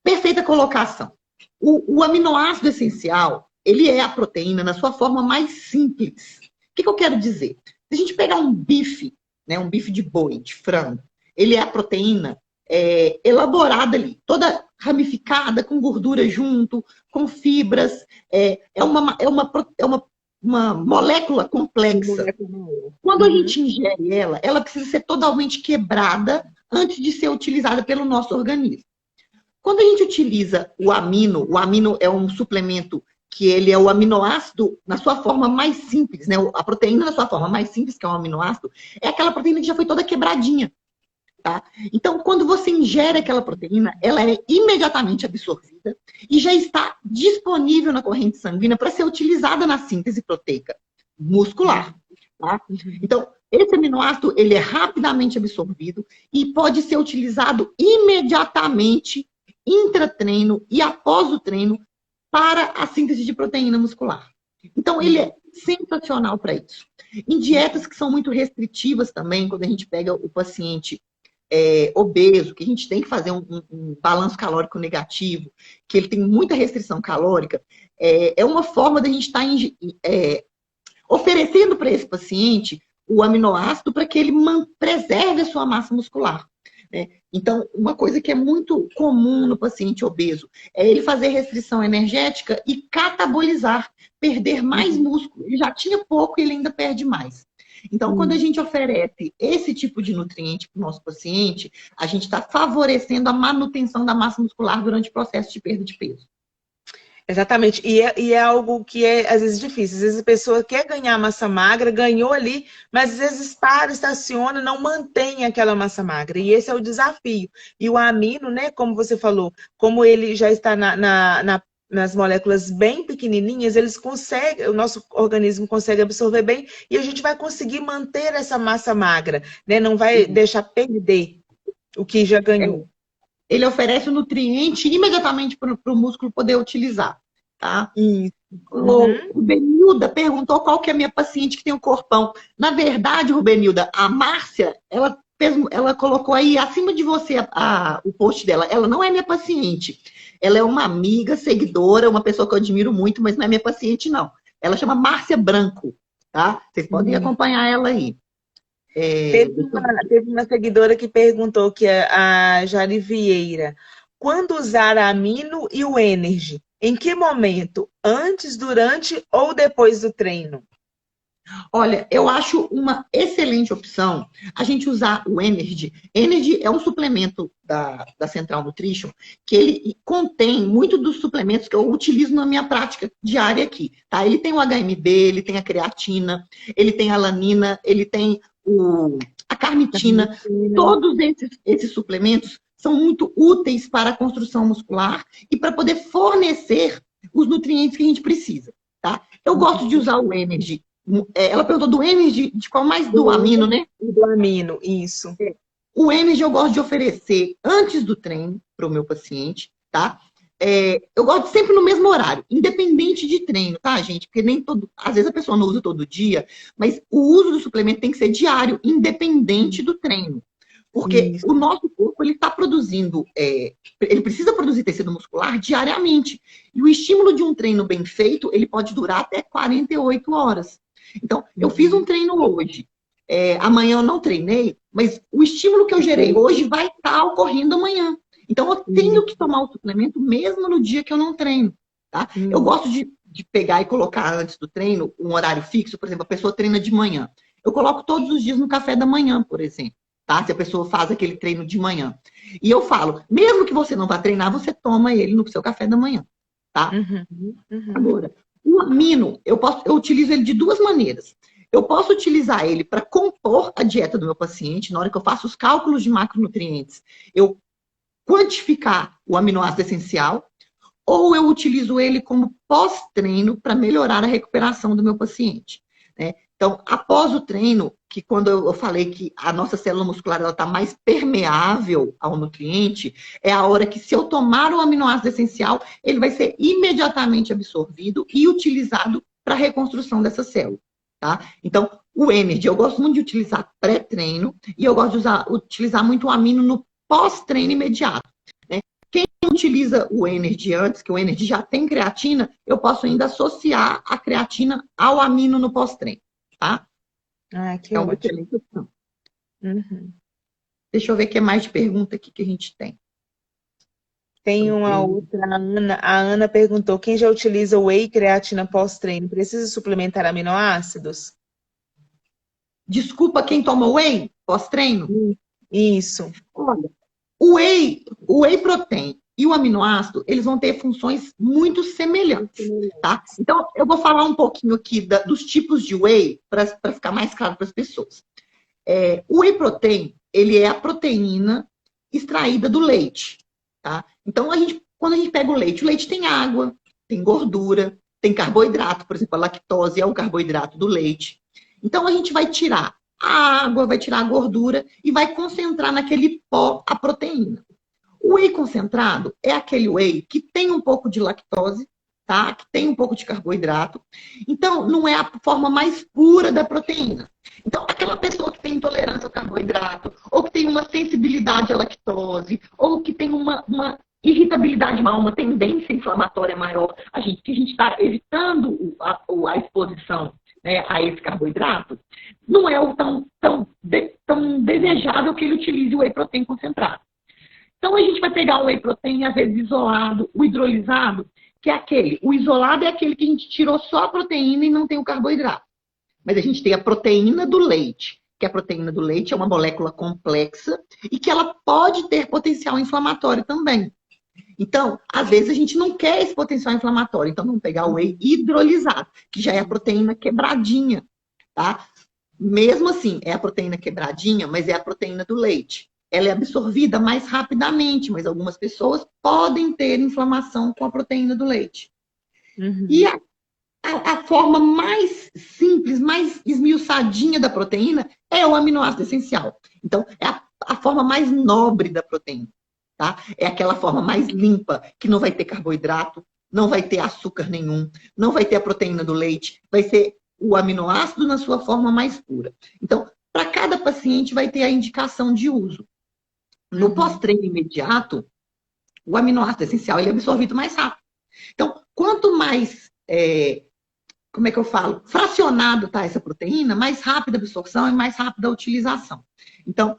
Perfeita colocação. O aminoácido essencial, ele é a proteína na sua forma mais simples. O que eu quero dizer? Se a gente pegar um bife, né, um bife de boi, de frango, ele é a proteína elaborada ali, toda ramificada, com gordura junto, com fibras, uma molécula complexa. Quando a gente ingere ela, ela precisa ser totalmente quebrada antes de ser utilizada pelo nosso organismo. Quando a gente utiliza o amino é um suplemento que ele é o aminoácido na sua forma mais simples, né? A proteína na sua forma mais simples, que é um aminoácido, é aquela proteína que já foi toda quebradinha, tá? Então, quando você ingere aquela proteína, ela é imediatamente absorvida e já está disponível na corrente sanguínea para ser utilizada na síntese proteica muscular, tá? Então, esse aminoácido, ele é rapidamente absorvido e pode ser utilizado imediatamente intratreino e após o treino para a síntese de proteína muscular. Então, ele é sensacional para isso. Em dietas que são muito restritivas também, quando a gente pega o paciente obeso, que a gente tem que fazer um balanço calórico negativo, que ele tem muita restrição calórica, é uma forma da gente estar oferecendo para esse paciente o aminoácido para que ele preserve a sua massa muscular. Né? Então, uma coisa que é muito comum no paciente obeso é ele fazer restrição energética e catabolizar, perder mais músculo. Ele já tinha pouco e ele ainda perde mais. Então, quando a gente oferece esse tipo de nutriente para o nosso paciente, a gente está favorecendo a manutenção da massa muscular durante o processo de perda de peso. Exatamente. E é algo que é, às vezes, difícil. Às vezes a pessoa quer ganhar massa magra, ganhou ali, mas às vezes para, estaciona, não mantém aquela massa magra. E esse é o desafio. E o amino, né, como você falou, como ele já está nas moléculas bem pequenininhas, eles conseguem, o nosso organismo consegue absorver bem e a gente vai conseguir manter essa massa magra, né? Não vai deixar perder o que já ganhou. Ele oferece o nutriente imediatamente para o músculo poder utilizar, tá? O Rubenilda perguntou qual que é a minha paciente que tem o corpão. Na verdade, Rubenilda, a Márcia, ela colocou aí acima de você o post dela. Ela não é minha paciente. Ela é uma amiga, seguidora, uma pessoa que eu admiro muito, mas não é minha paciente, não. Ela chama Márcia Branco, tá? Vocês podem acompanhar ela aí. Teve uma seguidora que perguntou, que é a Jari Vieira, quando usar a amino e o energy? Em que momento? Antes, durante ou depois do treino? Olha, eu acho uma excelente opção a gente usar o Energy. Energy é um suplemento da Central Nutrition que ele contém muito dos suplementos que eu utilizo na minha prática diária aqui, tá? Ele tem o HMB, ele tem a creatina, ele tem a alanina, ele tem a carnitina. Todos esses suplementos são muito úteis para a construção muscular e para poder fornecer os nutrientes que a gente precisa, tá? Eu gosto de usar o Energy. Ela perguntou do Energy, de qual mais? Do amino, né? Do amino, isso. O Energy eu gosto de oferecer antes do treino para o meu paciente, tá? Eu gosto sempre no mesmo horário, independente de treino, tá, gente? Porque às vezes a pessoa não usa todo dia, mas o uso do suplemento tem que ser diário, independente do treino. Porque o nosso corpo, ele está produzindo, ele precisa produzir tecido muscular diariamente. E o estímulo de um treino bem feito, ele pode durar até 48 horas. Então, eu fiz um treino hoje, amanhã eu não treinei, mas o estímulo que eu gerei hoje vai estar ocorrendo amanhã. Então, eu tenho que tomar o suplemento mesmo no dia que eu não treino, tá? Eu gosto de pegar e colocar antes do treino um horário fixo. Por exemplo, a pessoa treina de manhã. Eu coloco todos os dias no café da manhã, por exemplo, tá? Se a pessoa faz aquele treino de manhã. E eu falo, mesmo que você não vá treinar, você toma ele no seu café da manhã, tá? Agora, o amino, eu utilizo ele de duas maneiras. Eu posso utilizar ele para compor a dieta do meu paciente, na hora que eu faço os cálculos de macronutrientes, eu quantificar o aminoácido essencial, ou eu utilizo ele como pós-treino para melhorar a recuperação do meu paciente, né? Então, após o treino, que quando eu falei que a nossa célula muscular está mais permeável ao nutriente, é a hora que, se eu tomar o aminoácido essencial, ele vai ser imediatamente absorvido e utilizado para a reconstrução dessa célula, tá? Então, o Energy, eu gosto muito de utilizar pré-treino e eu gosto de utilizar muito o amino no pós-treino imediato, né? Quem utiliza o Energy antes, que o Energy já tem creatina, eu posso ainda associar a creatina ao amino no pós-treino, tá? Ah, que É uma ótimo. excelente opção. Uhum. Deixa eu ver o que mais de pergunta aqui que a gente tem. Tem uma Whey. outra, a Ana perguntou, quem já utiliza whey e creatina pós-treino, precisa suplementar aminoácidos? Desculpa quem toma whey pós-treino? Isso. Olha, o whey protein e o aminoácido, eles vão ter funções muito semelhantes, tá? Então, eu vou falar um pouquinho aqui dos tipos de whey para ficar mais claro para as pessoas. O whey protein, ele é a proteína extraída do leite, tá? Então, quando a gente pega o leite tem água, tem gordura, tem carboidrato, por exemplo, a lactose é o carboidrato do leite. Então, a gente vai tirar a água, vai tirar a gordura e vai concentrar naquele pó a proteína. O whey concentrado é aquele whey que tem um pouco de lactose, tá? Que tem um pouco de carboidrato. Então, não é a forma mais pura da proteína. Então, aquela pessoa que tem intolerância ao carboidrato, ou que tem uma sensibilidade à lactose, ou que tem uma irritabilidade maior, uma tendência inflamatória maior, que a gente está evitando a exposição, né, a esse carboidrato, não é o tão desejável que ele utilize o whey protein concentrado. Então, a gente vai pegar o whey protein, às vezes isolado, o hidrolisado, que é aquele. O isolado é aquele que a gente tirou só a proteína e não tem o carboidrato. Mas a gente tem a proteína do leite, que a proteína do leite é uma molécula complexa e que ela pode ter potencial inflamatório também. Então, às vezes a gente não quer esse potencial inflamatório, então vamos pegar o whey hidrolisado, que já é a proteína quebradinha, tá? Mesmo assim, é a proteína quebradinha, mas é a proteína do leite. Ela é absorvida mais rapidamente, mas algumas pessoas podem ter inflamação com a proteína do leite. Uhum. E a forma mais simples, mais esmiuçadinha da proteína é o aminoácido essencial. Então, é a forma mais nobre da proteína, tá? É aquela forma mais limpa, que não vai ter carboidrato, não vai ter açúcar nenhum, não vai ter a proteína do leite, vai ser o aminoácido na sua forma mais pura. Então, para cada paciente vai ter a indicação de uso. No pós-treino imediato, o aminoácido essencial ele é absorvido mais rápido. Então, quanto mais, como é que eu falo, fracionado tá essa proteína, mais rápida a absorção e mais rápida a utilização. Então,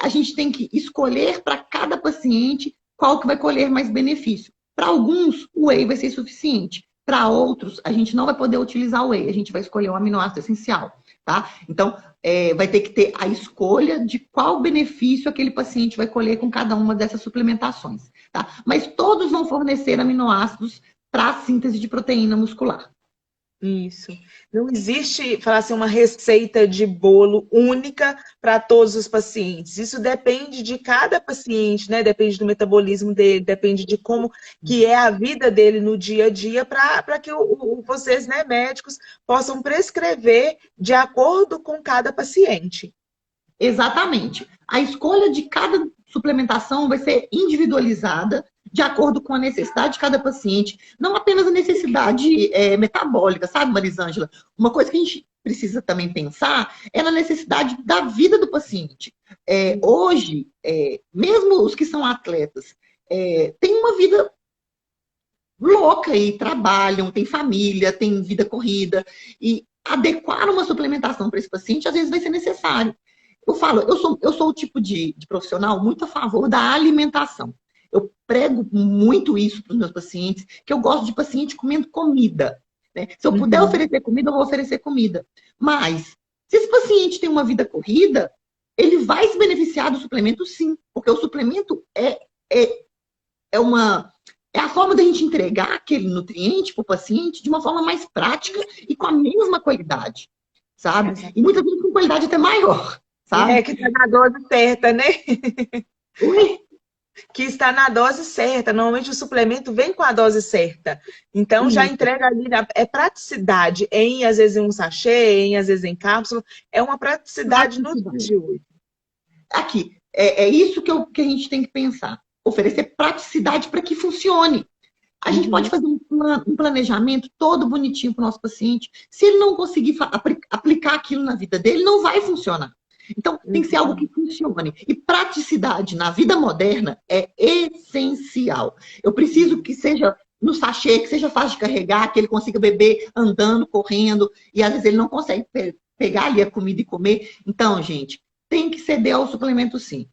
a gente tem que escolher para cada paciente qual que vai colher mais benefício. Para alguns, o whey vai ser suficiente. Para outros, a gente não vai poder utilizar o whey, a gente vai escolher o aminoácido essencial, tá? Então, vai ter que ter a escolha de qual benefício aquele paciente vai colher com cada uma dessas suplementações, tá? Mas todos vão fornecer aminoácidos para a síntese de proteína muscular. Isso. Não existe, falar assim, uma receita de bolo única para todos os pacientes. Isso depende de cada paciente, né? Depende do metabolismo dele, depende de como que é a vida dele no dia a dia, para que vocês, né, médicos, possam prescrever de acordo com cada paciente. Exatamente. A escolha de cada suplementação vai ser individualizada de acordo com a necessidade de cada paciente, não apenas a necessidade metabólica, sabe, Marisângela? Uma coisa que a gente precisa também pensar é na necessidade da vida do paciente. Hoje, mesmo os que são atletas, têm uma vida louca e trabalham, têm família, têm vida corrida, e adequar uma suplementação para esse paciente às vezes vai ser necessário. Eu falo, eu sou o tipo de profissional muito a favor da alimentação. Eu prego muito isso para os meus pacientes, que eu gosto de paciente comendo comida, né? Se eu puder oferecer comida, eu vou oferecer comida. Mas, se esse paciente tem uma vida corrida, ele vai se beneficiar do suplemento sim, porque o suplemento é a forma da gente entregar aquele nutriente para o paciente de uma forma mais prática e com a mesma qualidade, sabe? E muitas vezes com qualidade até maior. Sabe? Que está na dose certa, né? Oi? Que está na dose certa. Normalmente o suplemento vem com a dose certa. Então já entrega ali, praticidade, às vezes em um sachê, às vezes em cápsula. É uma praticidade no dia de hoje. Aqui, é isso que a gente tem que pensar. Oferecer praticidade para que funcione. A gente pode fazer um planejamento todo bonitinho para o nosso paciente. Se ele não conseguir aplicar aquilo na vida dele, não vai funcionar. Então, tem que ser algo que funcione. E praticidade na vida moderna é essencial. Eu preciso que seja no sachê, que seja fácil de carregar, que ele consiga beber andando, correndo, e às vezes ele não consegue pegar ali a comida e comer. Então, gente, tem que ceder ao suplemento sim.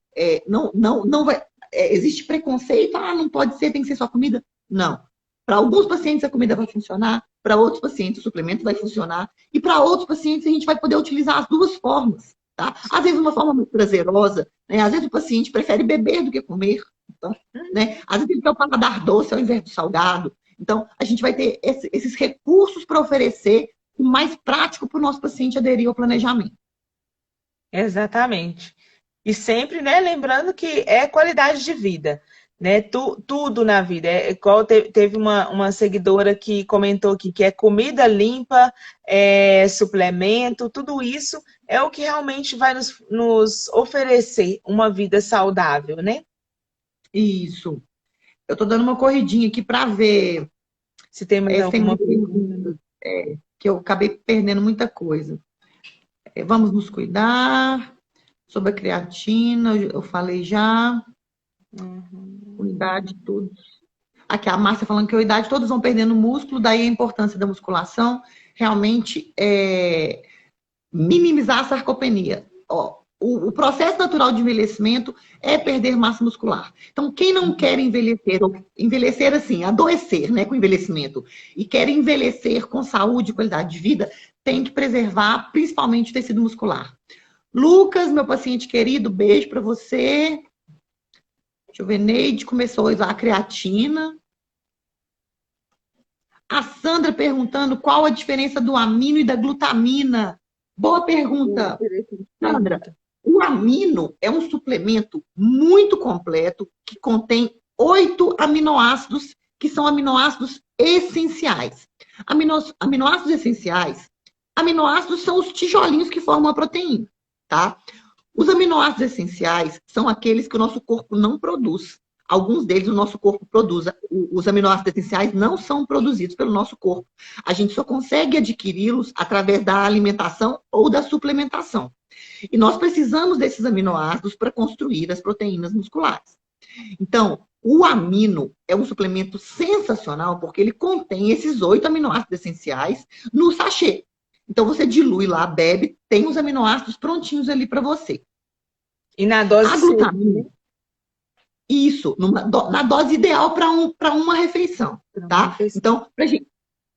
Não vai, existe preconceito, não pode ser, tem que ser só comida. Não. Para alguns pacientes a comida vai funcionar, para outros pacientes o suplemento vai funcionar, e para outros pacientes a gente vai poder utilizar as duas formas. Tá? Às vezes uma forma muito prazerosa, né? Às vezes o paciente prefere beber do que comer. Então, né? Às vezes ele quer o paladar doce ao invés do salgado. Então, a gente vai ter esses recursos para oferecer o mais prático para o nosso paciente aderir ao planejamento. Exatamente. E sempre, né, lembrando que é qualidade de vida, né? Tudo na vida. É igual teve uma seguidora que comentou aqui que é comida limpa, suplemento, tudo isso é o que realmente vai nos oferecer uma vida saudável, né? Isso. Eu estou dando uma corridinha aqui para ver se tem mais alguma pergunta. Que eu acabei perdendo muita coisa. Vamos nos cuidar. Sobre a creatina, eu falei já. Unidade, tudo. Aqui a Márcia falando que a idade todos vão perdendo músculo, daí a importância da musculação realmente é minimizar a sarcopenia. O processo natural de envelhecimento é perder massa muscular. Então, quem não quer envelhecer, ou envelhecer assim, adoecer, né, com envelhecimento, e quer envelhecer com saúde e qualidade de vida, tem que preservar principalmente o tecido muscular. Lucas, meu paciente querido, beijo para você. Deixa eu ver, Neide começou a usar a creatina. A Sandra perguntando qual a diferença do amino e da glutamina. Boa pergunta, Sandra. O amino é um suplemento muito completo que contém 8 aminoácidos, que são aminoácidos essenciais. Aminoácidos essenciais. Aminoácidos são os tijolinhos que formam a proteína, tá? Os aminoácidos essenciais são aqueles que o nosso corpo não produz. Alguns deles o nosso corpo produz. Os aminoácidos essenciais não são produzidos pelo nosso corpo. A gente só consegue adquiri-los através da alimentação ou da suplementação. E nós precisamos desses aminoácidos para construir as proteínas musculares. Então, o amino é um suplemento sensacional porque ele contém esses 8 aminoácidos essenciais no sachê. Então, você dilui lá, bebe, tem os aminoácidos prontinhos ali para você. E na dose a glutamina, isso, na dose ideal para uma refeição, tá? Então,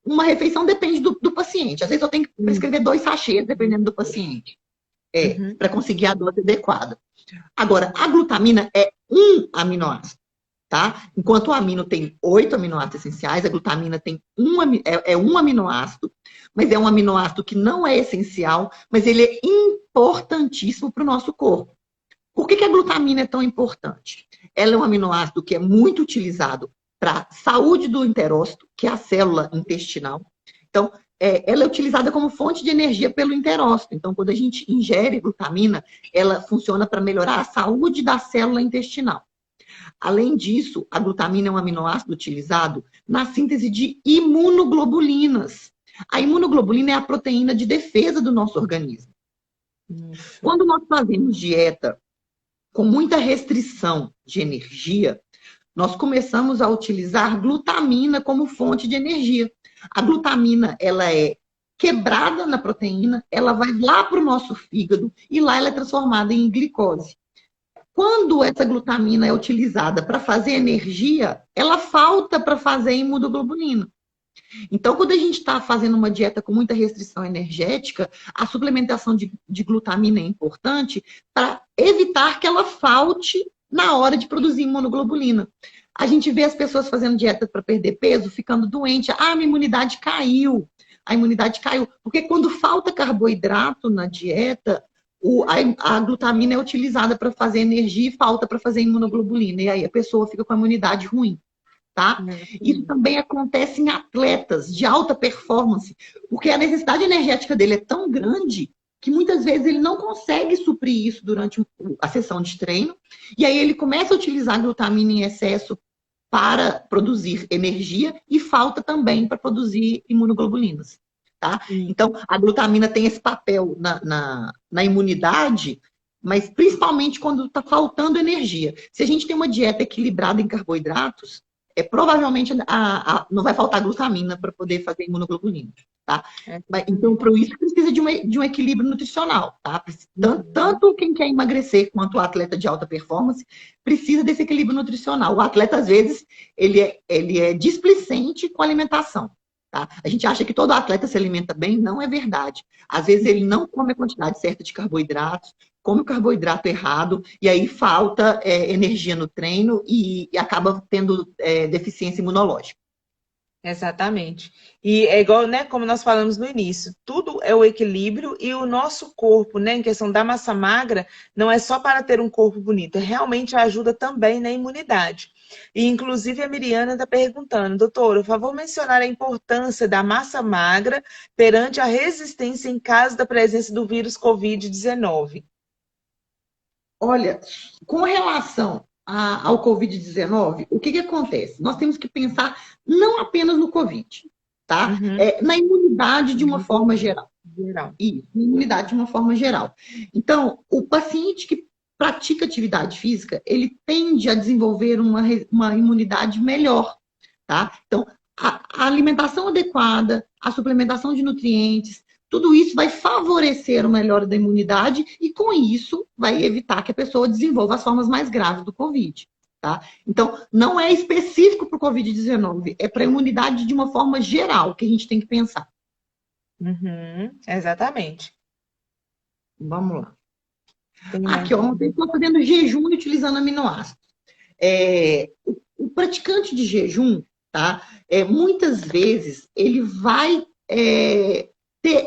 uma refeição depende do paciente. Às vezes eu tenho que prescrever 2 sachês, dependendo do paciente. Para conseguir a dose adequada. Agora, a glutamina é um aminoácido, tá? Enquanto o amino tem 8 aminoácidos essenciais, a glutamina tem um aminoácido, mas é um aminoácido que não é essencial, mas ele é importantíssimo para o nosso corpo. Por que a glutamina é tão importante? Ela é um aminoácido que é muito utilizado para a saúde do enterócito, que é a célula intestinal. Então, ela é utilizada como fonte de energia pelo enterócito. Então, quando a gente ingere glutamina, ela funciona para melhorar a saúde da célula intestinal. Além disso, a glutamina é um aminoácido utilizado na síntese de imunoglobulinas. A imunoglobulina é a proteína de defesa do nosso organismo. Quando nós fazemos dieta com muita restrição de energia, nós começamos a utilizar glutamina como fonte de energia. A glutamina, ela é quebrada na proteína, ela vai lá para o nosso fígado e lá ela é transformada em glicose. Quando essa glutamina é utilizada para fazer energia, ela falta para fazer imunoglobulina. Então, quando a gente está fazendo uma dieta com muita restrição energética, a suplementação de glutamina é importante para evitar que ela falte na hora de produzir imunoglobulina. A gente vê as pessoas fazendo dieta para perder peso, ficando doente. Ah, minha imunidade caiu. A imunidade caiu. Porque quando falta carboidrato na dieta, a glutamina é utilizada para fazer energia e falta para fazer imunoglobulina. E aí a pessoa fica com a imunidade ruim. Tá? Isso também acontece em atletas de alta performance, porque a necessidade energética dele é tão grande que muitas vezes ele não consegue suprir isso durante a sessão de treino, e aí ele começa a utilizar a glutamina em excesso para produzir energia e falta também para produzir imunoglobulinas. Tá? Então, a glutamina tem esse papel na imunidade, mas principalmente quando está faltando energia. Se a gente tem uma dieta equilibrada em carboidratos, provavelmente não vai faltar glutamina para poder fazer imunoglobulina, tá? É. Então, para isso, precisa de um equilíbrio nutricional, tá? Tanto quem quer emagrecer quanto o atleta de alta performance precisa desse equilíbrio nutricional. O atleta, às vezes, ele é displicente com a alimentação. Tá? A gente acha que todo atleta se alimenta bem, não é verdade. Às vezes ele não come a quantidade certa de carboidratos, come o carboidrato errado, e aí falta energia no treino e acaba tendo deficiência imunológica. Exatamente. E é igual, né, como nós falamos no início, tudo é o equilíbrio e o nosso corpo, né, em questão da massa magra, não é só para ter um corpo bonito, realmente ajuda também na imunidade. E, inclusive, a Miriana está perguntando, doutora, por favor, mencionar a importância da massa magra perante a resistência em caso da presença do vírus Covid-19. Olha, com relação ao Covid-19, o que acontece? Nós temos que pensar não apenas no Covid, tá? Na imunidade de uma forma geral. Isso, na imunidade de uma forma geral. Então, o paciente que pratica atividade física, ele tende a desenvolver uma imunidade melhor, tá? Então, a alimentação adequada, a suplementação de nutrientes, tudo isso vai favorecer o melhora da imunidade e, com isso, vai evitar que a pessoa desenvolva as formas mais graves do Covid. Tá? Então, não é específico para o Covid-19, é para a imunidade de uma forma geral que a gente tem que pensar. Exatamente. Vamos lá. Aqui, ó, uma pessoa fazendo jejum e utilizando aminoácidos. O praticante de jejum, tá? Muitas vezes, ele vai ter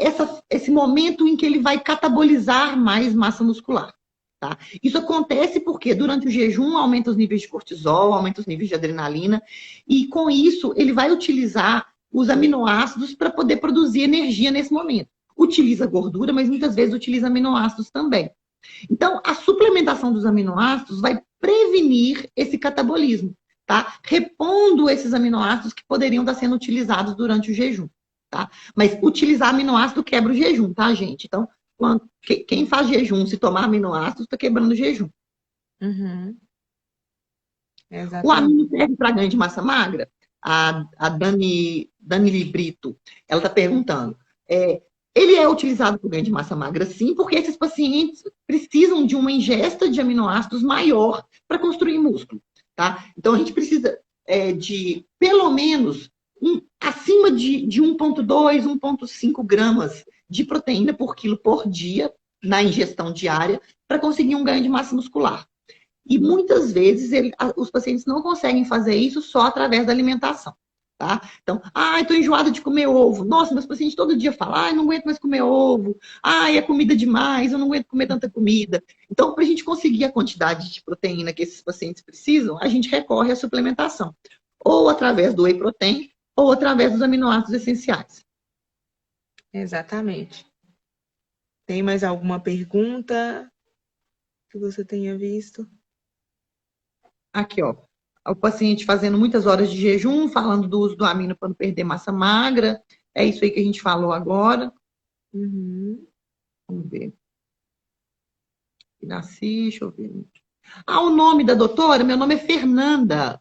esse momento em que ele vai catabolizar mais massa muscular. Tá? Isso acontece porque durante o jejum aumenta os níveis de cortisol, aumenta os níveis de adrenalina, e com isso ele vai utilizar os aminoácidos para poder produzir energia nesse momento. Utiliza gordura, mas muitas vezes utiliza aminoácidos também. Então, a suplementação dos aminoácidos vai prevenir esse catabolismo, tá? Repondo esses aminoácidos que poderiam estar sendo utilizados durante o jejum. Tá? Mas utilizar aminoácido quebra o jejum, tá, gente? Então, quem faz jejum, se tomar aminoácidos, está quebrando o jejum. O amino serve para ganho de massa magra? A Dani Librito, ela está perguntando. Ele é utilizado para ganho de massa magra, sim, porque esses pacientes precisam de uma ingesta de aminoácidos maior para construir músculo, tá? Então, a gente precisa de, pelo menos, acima de 1,2, 1,5 gramas de proteína por quilo por dia na ingestão diária para conseguir um ganho de massa muscular. E muitas vezes os pacientes não conseguem fazer isso só através da alimentação. Tá? Então, estou enjoada de comer ovo. Nossa, meus pacientes todo dia falam, não aguento mais comer ovo. É comida demais, eu não aguento comer tanta comida. Então, para a gente conseguir a quantidade de proteína que esses pacientes precisam, a gente recorre à suplementação. Ou através do whey protein, ou através dos aminoácidos essenciais. Exatamente. Tem mais alguma pergunta que você tenha visto? Aqui, ó. O paciente fazendo muitas horas de jejum, falando do uso do amino para não perder massa magra. É isso aí que a gente falou agora. Vamos ver. Nasci, deixa eu ver. O nome da doutora? Meu nome é Fernanda.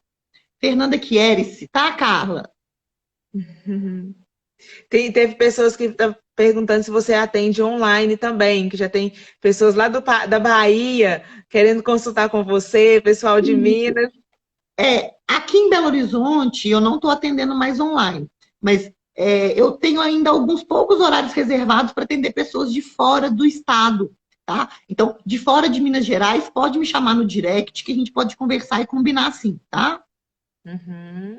Fernanda Chierice, tá, Carla? Teve pessoas que estão perguntando se você atende online também, que já tem pessoas lá da Bahia querendo consultar com você, pessoal de Minas. Aqui em Belo Horizonte, eu não estou atendendo mais online, mas eu tenho ainda alguns poucos horários reservados para atender pessoas de fora do estado, tá? Então, de fora de Minas Gerais, pode me chamar no direct, que a gente pode conversar e combinar assim, tá?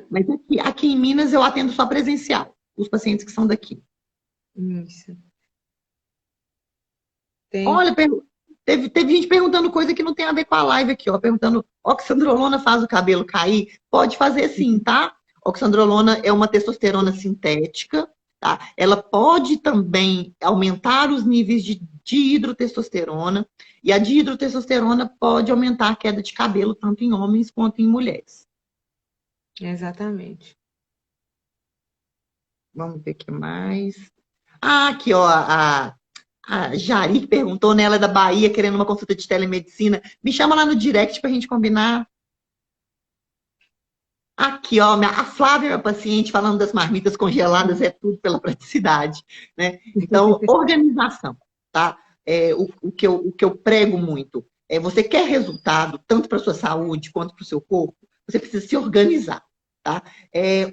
Mas aqui em Minas eu atendo só presencial, os pacientes que são daqui. Isso. Olha, teve gente perguntando coisa que não tem a ver com a live aqui, ó. Perguntando, oxandrolona faz o cabelo cair? Pode fazer sim, tá? Oxandrolona é uma testosterona sintética, tá? Ela pode também aumentar os níveis de dihidrotestosterona, e a dihidrotestosterona pode aumentar a queda de cabelo, tanto em homens quanto em mulheres. Exatamente. Vamos ver o que mais. Aqui, ó, a Jari perguntou, né? Ela é da Bahia, querendo uma consulta de telemedicina. Me chama lá no direct pra gente combinar. Aqui, ó, a Flávia, minha paciente, falando das marmitas congeladas, é tudo pela praticidade, né? Então, organização, tá? O que eu prego muito é você quer resultado, tanto para a sua saúde quanto para o seu corpo, você precisa se organizar, tá?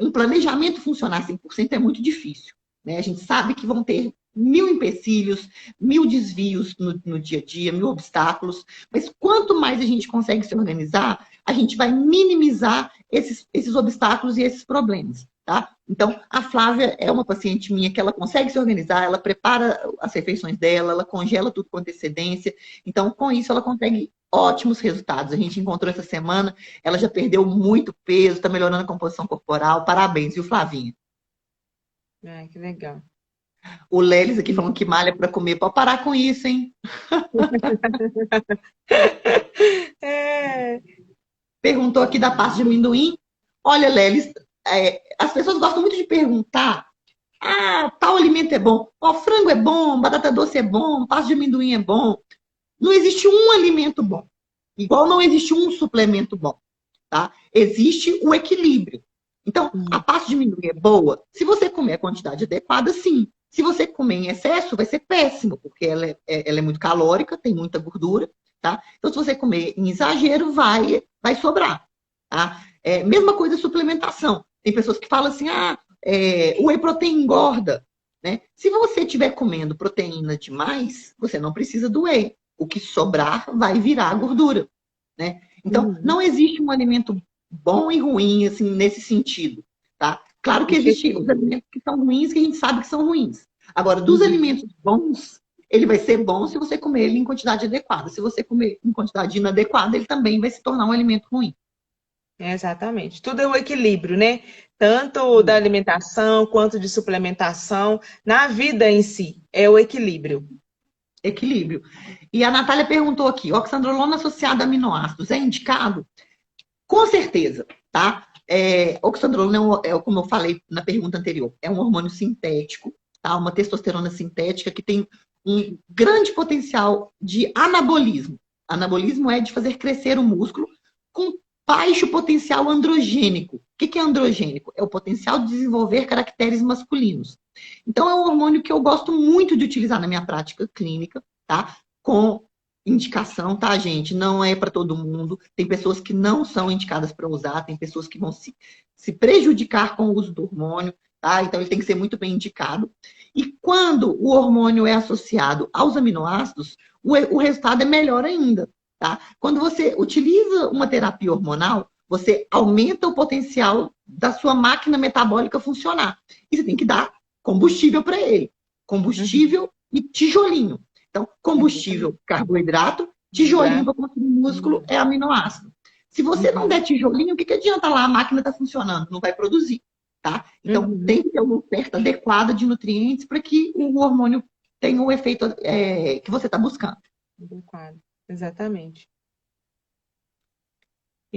Um planejamento funcionar 100% é muito difícil, né? A gente sabe que vão ter mil empecilhos, mil desvios no dia a dia, mil obstáculos, mas quanto mais a gente consegue se organizar, a gente vai minimizar esses obstáculos e esses problemas, tá? Então, a Flávia é uma paciente minha que ela consegue se organizar, ela prepara as refeições dela, ela congela tudo com antecedência. Então, com isso, ela consegue ótimos resultados. A gente encontrou essa semana, ela já perdeu muito peso, está melhorando a composição corporal. Parabéns, viu, Flavinha? Ai, que legal. O Lelis aqui falando que malha para comer. Pode parar com isso, hein? É. Perguntou aqui da pasta de amendoim. Olha, Lelis, as pessoas gostam muito de perguntar: ah, tal alimento é bom, ó, frango é bom, batata doce é bom, pasta de amendoim é bom. Não existe um alimento bom. Igual não existe um suplemento bom, tá? Existe o equilíbrio. Então, a pasta de amendoim é boa se você comer a quantidade adequada, sim. Se você comer em excesso, vai ser péssimo, porque ela é muito calórica, tem muita gordura, tá? Então, se você comer em exagero, vai sobrar, tá? Mesma coisa suplementação. Tem pessoas que falam assim, o whey protein engorda, né? Se você estiver comendo proteína demais, você não precisa do whey. O que sobrar vai virar gordura, né? Então, não existe um alimento bom e ruim, assim, nesse sentido, tá? Claro que existem os alimentos que são ruins, que a gente sabe que são ruins. Agora, dos alimentos bons, ele vai ser bom se você comer ele em quantidade adequada. Se você comer em quantidade inadequada, ele também vai se tornar um alimento ruim. Exatamente. Tudo é o equilíbrio, né? Tanto da alimentação quanto de suplementação. Na vida em si, é o equilíbrio. Equilíbrio. E a Natália perguntou aqui, oxandrolona associada a aminoácidos é indicado? Com certeza, tá? Oxandrolona, como eu falei na pergunta anterior, é um hormônio sintético, tá? Uma testosterona sintética que tem um grande potencial de anabolismo. Anabolismo é de fazer crescer o músculo com baixo potencial androgênico. O que é androgênico? É o potencial de desenvolver caracteres masculinos. Então, é um hormônio que eu gosto muito de utilizar na minha prática clínica, tá? Com indicação, tá, gente? Não é para todo mundo. Tem pessoas que não são indicadas para usar, tem pessoas que vão se prejudicar com o uso do hormônio, tá? Então, ele tem que ser muito bem indicado. E quando o hormônio é associado aos aminoácidos, o resultado é melhor ainda, tá? Quando você utiliza uma terapia hormonal, você aumenta o potencial da sua máquina metabólica funcionar. E você tem que dar combustível para ele. Combustível e tijolinho. Então, combustível, carboidrato, tijolinho para construir músculo é aminoácido. Se você não der tijolinho, o que adianta lá? A máquina está funcionando, não vai produzir, tá? Então, tem que ter uma oferta adequada de nutrientes para que o hormônio tenha o efeito que você está buscando. Adequado, exatamente.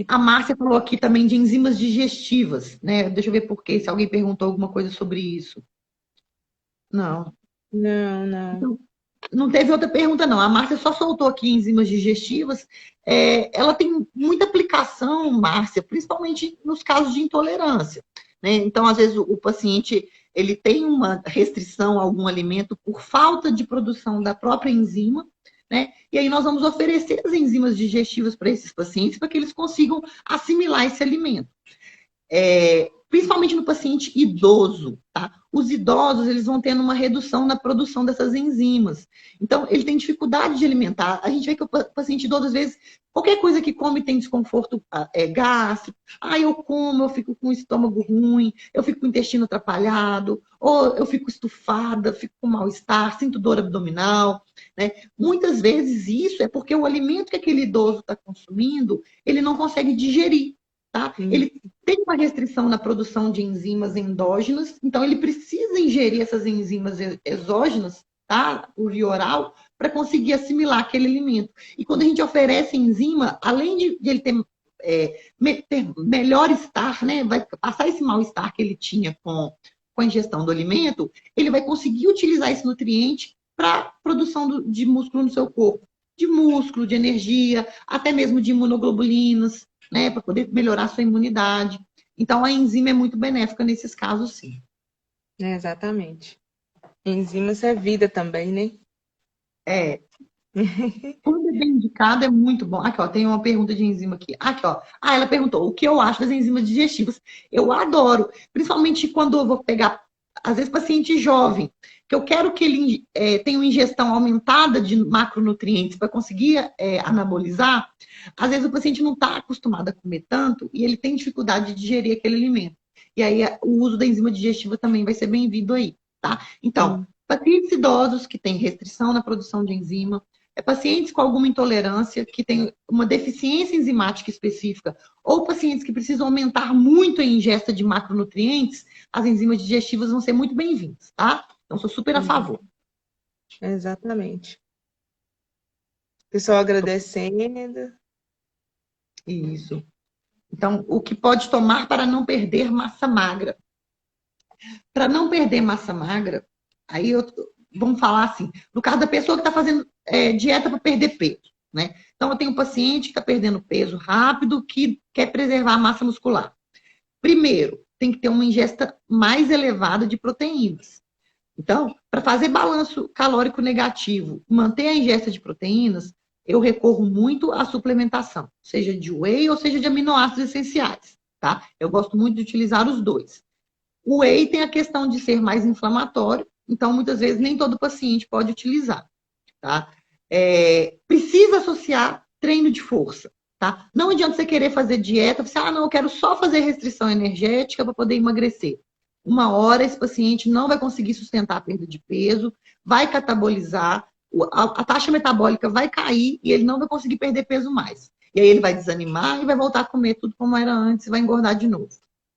A Márcia falou aqui também de enzimas digestivas, né? Deixa eu ver por quê, se alguém perguntou alguma coisa sobre isso. Não. Não. Então, não teve outra pergunta, não. A Márcia só soltou aqui enzimas digestivas. Ela tem muita aplicação, Márcia, principalmente nos casos de intolerância, né? Então, às vezes, o paciente ele tem uma restrição a algum alimento por falta de produção da própria enzima, né? E aí nós vamos oferecer as enzimas digestivas para esses pacientes para que eles consigam assimilar esse alimento. Principalmente no paciente idoso, tá? Os idosos, eles vão tendo uma redução na produção dessas enzimas. Então, ele tem dificuldade de alimentar. A gente vê que o paciente idoso, às vezes, qualquer coisa que come tem desconforto gástrico. Eu como, eu fico com o estômago ruim, eu fico com o intestino atrapalhado, ou eu fico estufada, fico com mal-estar, sinto dor abdominal, né? Muitas vezes isso é porque o alimento que aquele idoso está consumindo, ele não consegue digerir. Tá? Ele tem uma restrição na produção de enzimas endógenas, então ele precisa ingerir essas enzimas exógenas, tá? Por via oral, para conseguir assimilar aquele alimento. E quando a gente oferece enzima, além de ele ter melhor estar, né? Vai passar esse mal-estar que ele tinha com a ingestão do alimento, ele vai conseguir utilizar esse nutriente para produção de músculo no seu corpo. De músculo, de energia, até mesmo de imunoglobulinas, né, para poder melhorar a sua imunidade. Então, a enzima é muito benéfica nesses casos, sim. Exatamente. Enzimas é vida também, né? É, quando é bem indicado, é muito bom. Aqui, ó, tem uma pergunta de enzima aqui. Aqui, ó. Ah, ela perguntou o que eu acho das enzimas digestivas. Eu adoro, principalmente quando eu vou pegar, às vezes, paciente jovem, que eu quero que ele tenha uma ingestão aumentada de macronutrientes para conseguir anabolizar. Às vezes, o paciente não está acostumado a comer tanto e ele tem dificuldade de digerir aquele alimento. E aí, o uso da enzima digestiva também vai ser bem-vindo aí, tá? Então, Sim. pacientes idosos que têm restrição na produção de enzima, pacientes com alguma intolerância, que têm uma deficiência enzimática específica, ou pacientes que precisam aumentar muito a ingesta de macronutrientes, as enzimas digestivas vão ser muito bem-vindas, tá? Então, sou super a favor. Exatamente. Pessoal agradecendo. Isso. Então, o que pode tomar para não perder massa magra? Para não perder massa magra, aí vamos falar assim, no caso da pessoa que está fazendo dieta para perder peso, né? Então, eu tenho um paciente que está perdendo peso rápido, que quer preservar a massa muscular. Primeiro, tem que ter uma ingesta mais elevada de proteínas. Então, para fazer balanço calórico negativo, manter a ingesta de proteínas, eu recorro muito à suplementação, seja de whey ou seja de aminoácidos essenciais, tá? Eu gosto muito de utilizar os dois. O whey tem a questão de ser mais inflamatório, então muitas vezes nem todo paciente pode utilizar, tá? Precisa associar treino de força, tá? Não adianta você querer fazer dieta, você, não, eu quero só fazer restrição energética para poder emagrecer. Uma hora esse paciente não vai conseguir sustentar a perda de peso, vai catabolizar, a taxa metabólica vai cair e ele não vai conseguir perder peso mais. E aí ele vai desanimar e vai voltar a comer tudo como era antes e vai engordar de novo,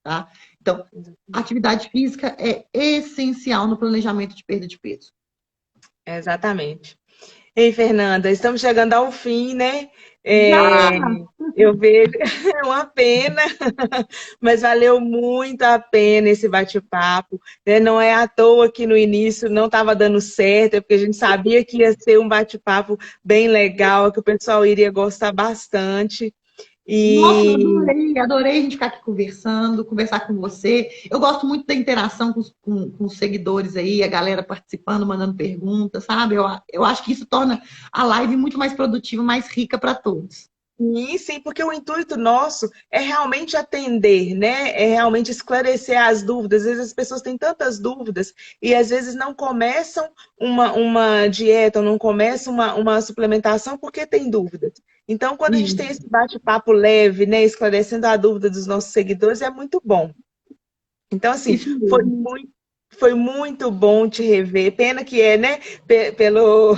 tá? Então, a atividade física é essencial no planejamento de perda de peso. Exatamente. Ei, Fernanda, estamos chegando ao fim, né? Já! Eu vejo, é uma pena, mas valeu muito a pena esse bate-papo, né? Não é à toa que no início não estava dando certo, é porque a gente sabia que ia ser um bate-papo bem legal, que o pessoal iria gostar bastante. Nossa, eu E adorei a gente ficar aqui conversando, conversar com você. Eu gosto muito da interação com os seguidores aí, a galera participando, mandando perguntas, sabe? Eu acho que isso torna a live muito mais produtiva, mais rica para todos. sim, porque o intuito nosso é realmente atender, né? É realmente esclarecer as dúvidas. Às vezes as pessoas têm tantas dúvidas e às vezes não começam uma dieta, ou não começam uma suplementação porque tem dúvidas. Então, quando a gente tem Isso. esse bate-papo leve, né, esclarecendo a dúvida dos nossos seguidores, é muito bom. Então, assim, Isso mesmo. foi muito bom te rever. Pena que é, né, pelo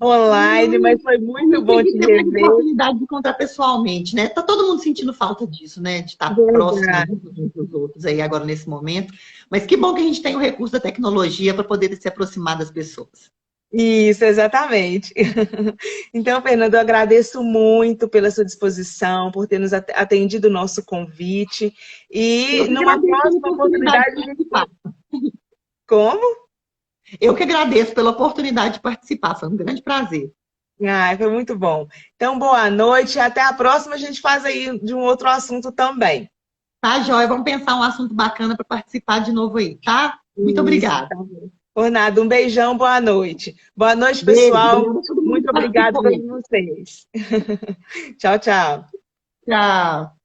online, mas foi A muito gente bom tem que te ter mais rever. oportunidade de encontrar pessoalmente, né? Tá todo mundo sentindo falta disso, né? De estar próximo Verdade. uns dos outros aí agora nesse momento. Mas que bom que a gente tem o recurso da tecnologia para poder se aproximar das pessoas. Isso, exatamente. Então, Fernando, eu agradeço muito pela sua disposição, por ter nos atendido o nosso convite. Eu E que numa agradeço pela próxima oportunidade de oportunidade, a participar. gente... Como? Eu que agradeço pela oportunidade de participar. Foi um grande prazer. Ai, foi muito bom. Então, boa noite. Até a próxima, a gente faz aí de um outro assunto também. Tá, Joia? Vamos pensar um assunto bacana para participar de novo aí, tá? Muito Isso, obrigada. tá bom. Por nada, um beijão, boa noite. Boa noite, Beijo, pessoal. obrigada a todo mundo Muito que obrigada participou a aí. todos vocês. Tchau, tchau. Tchau.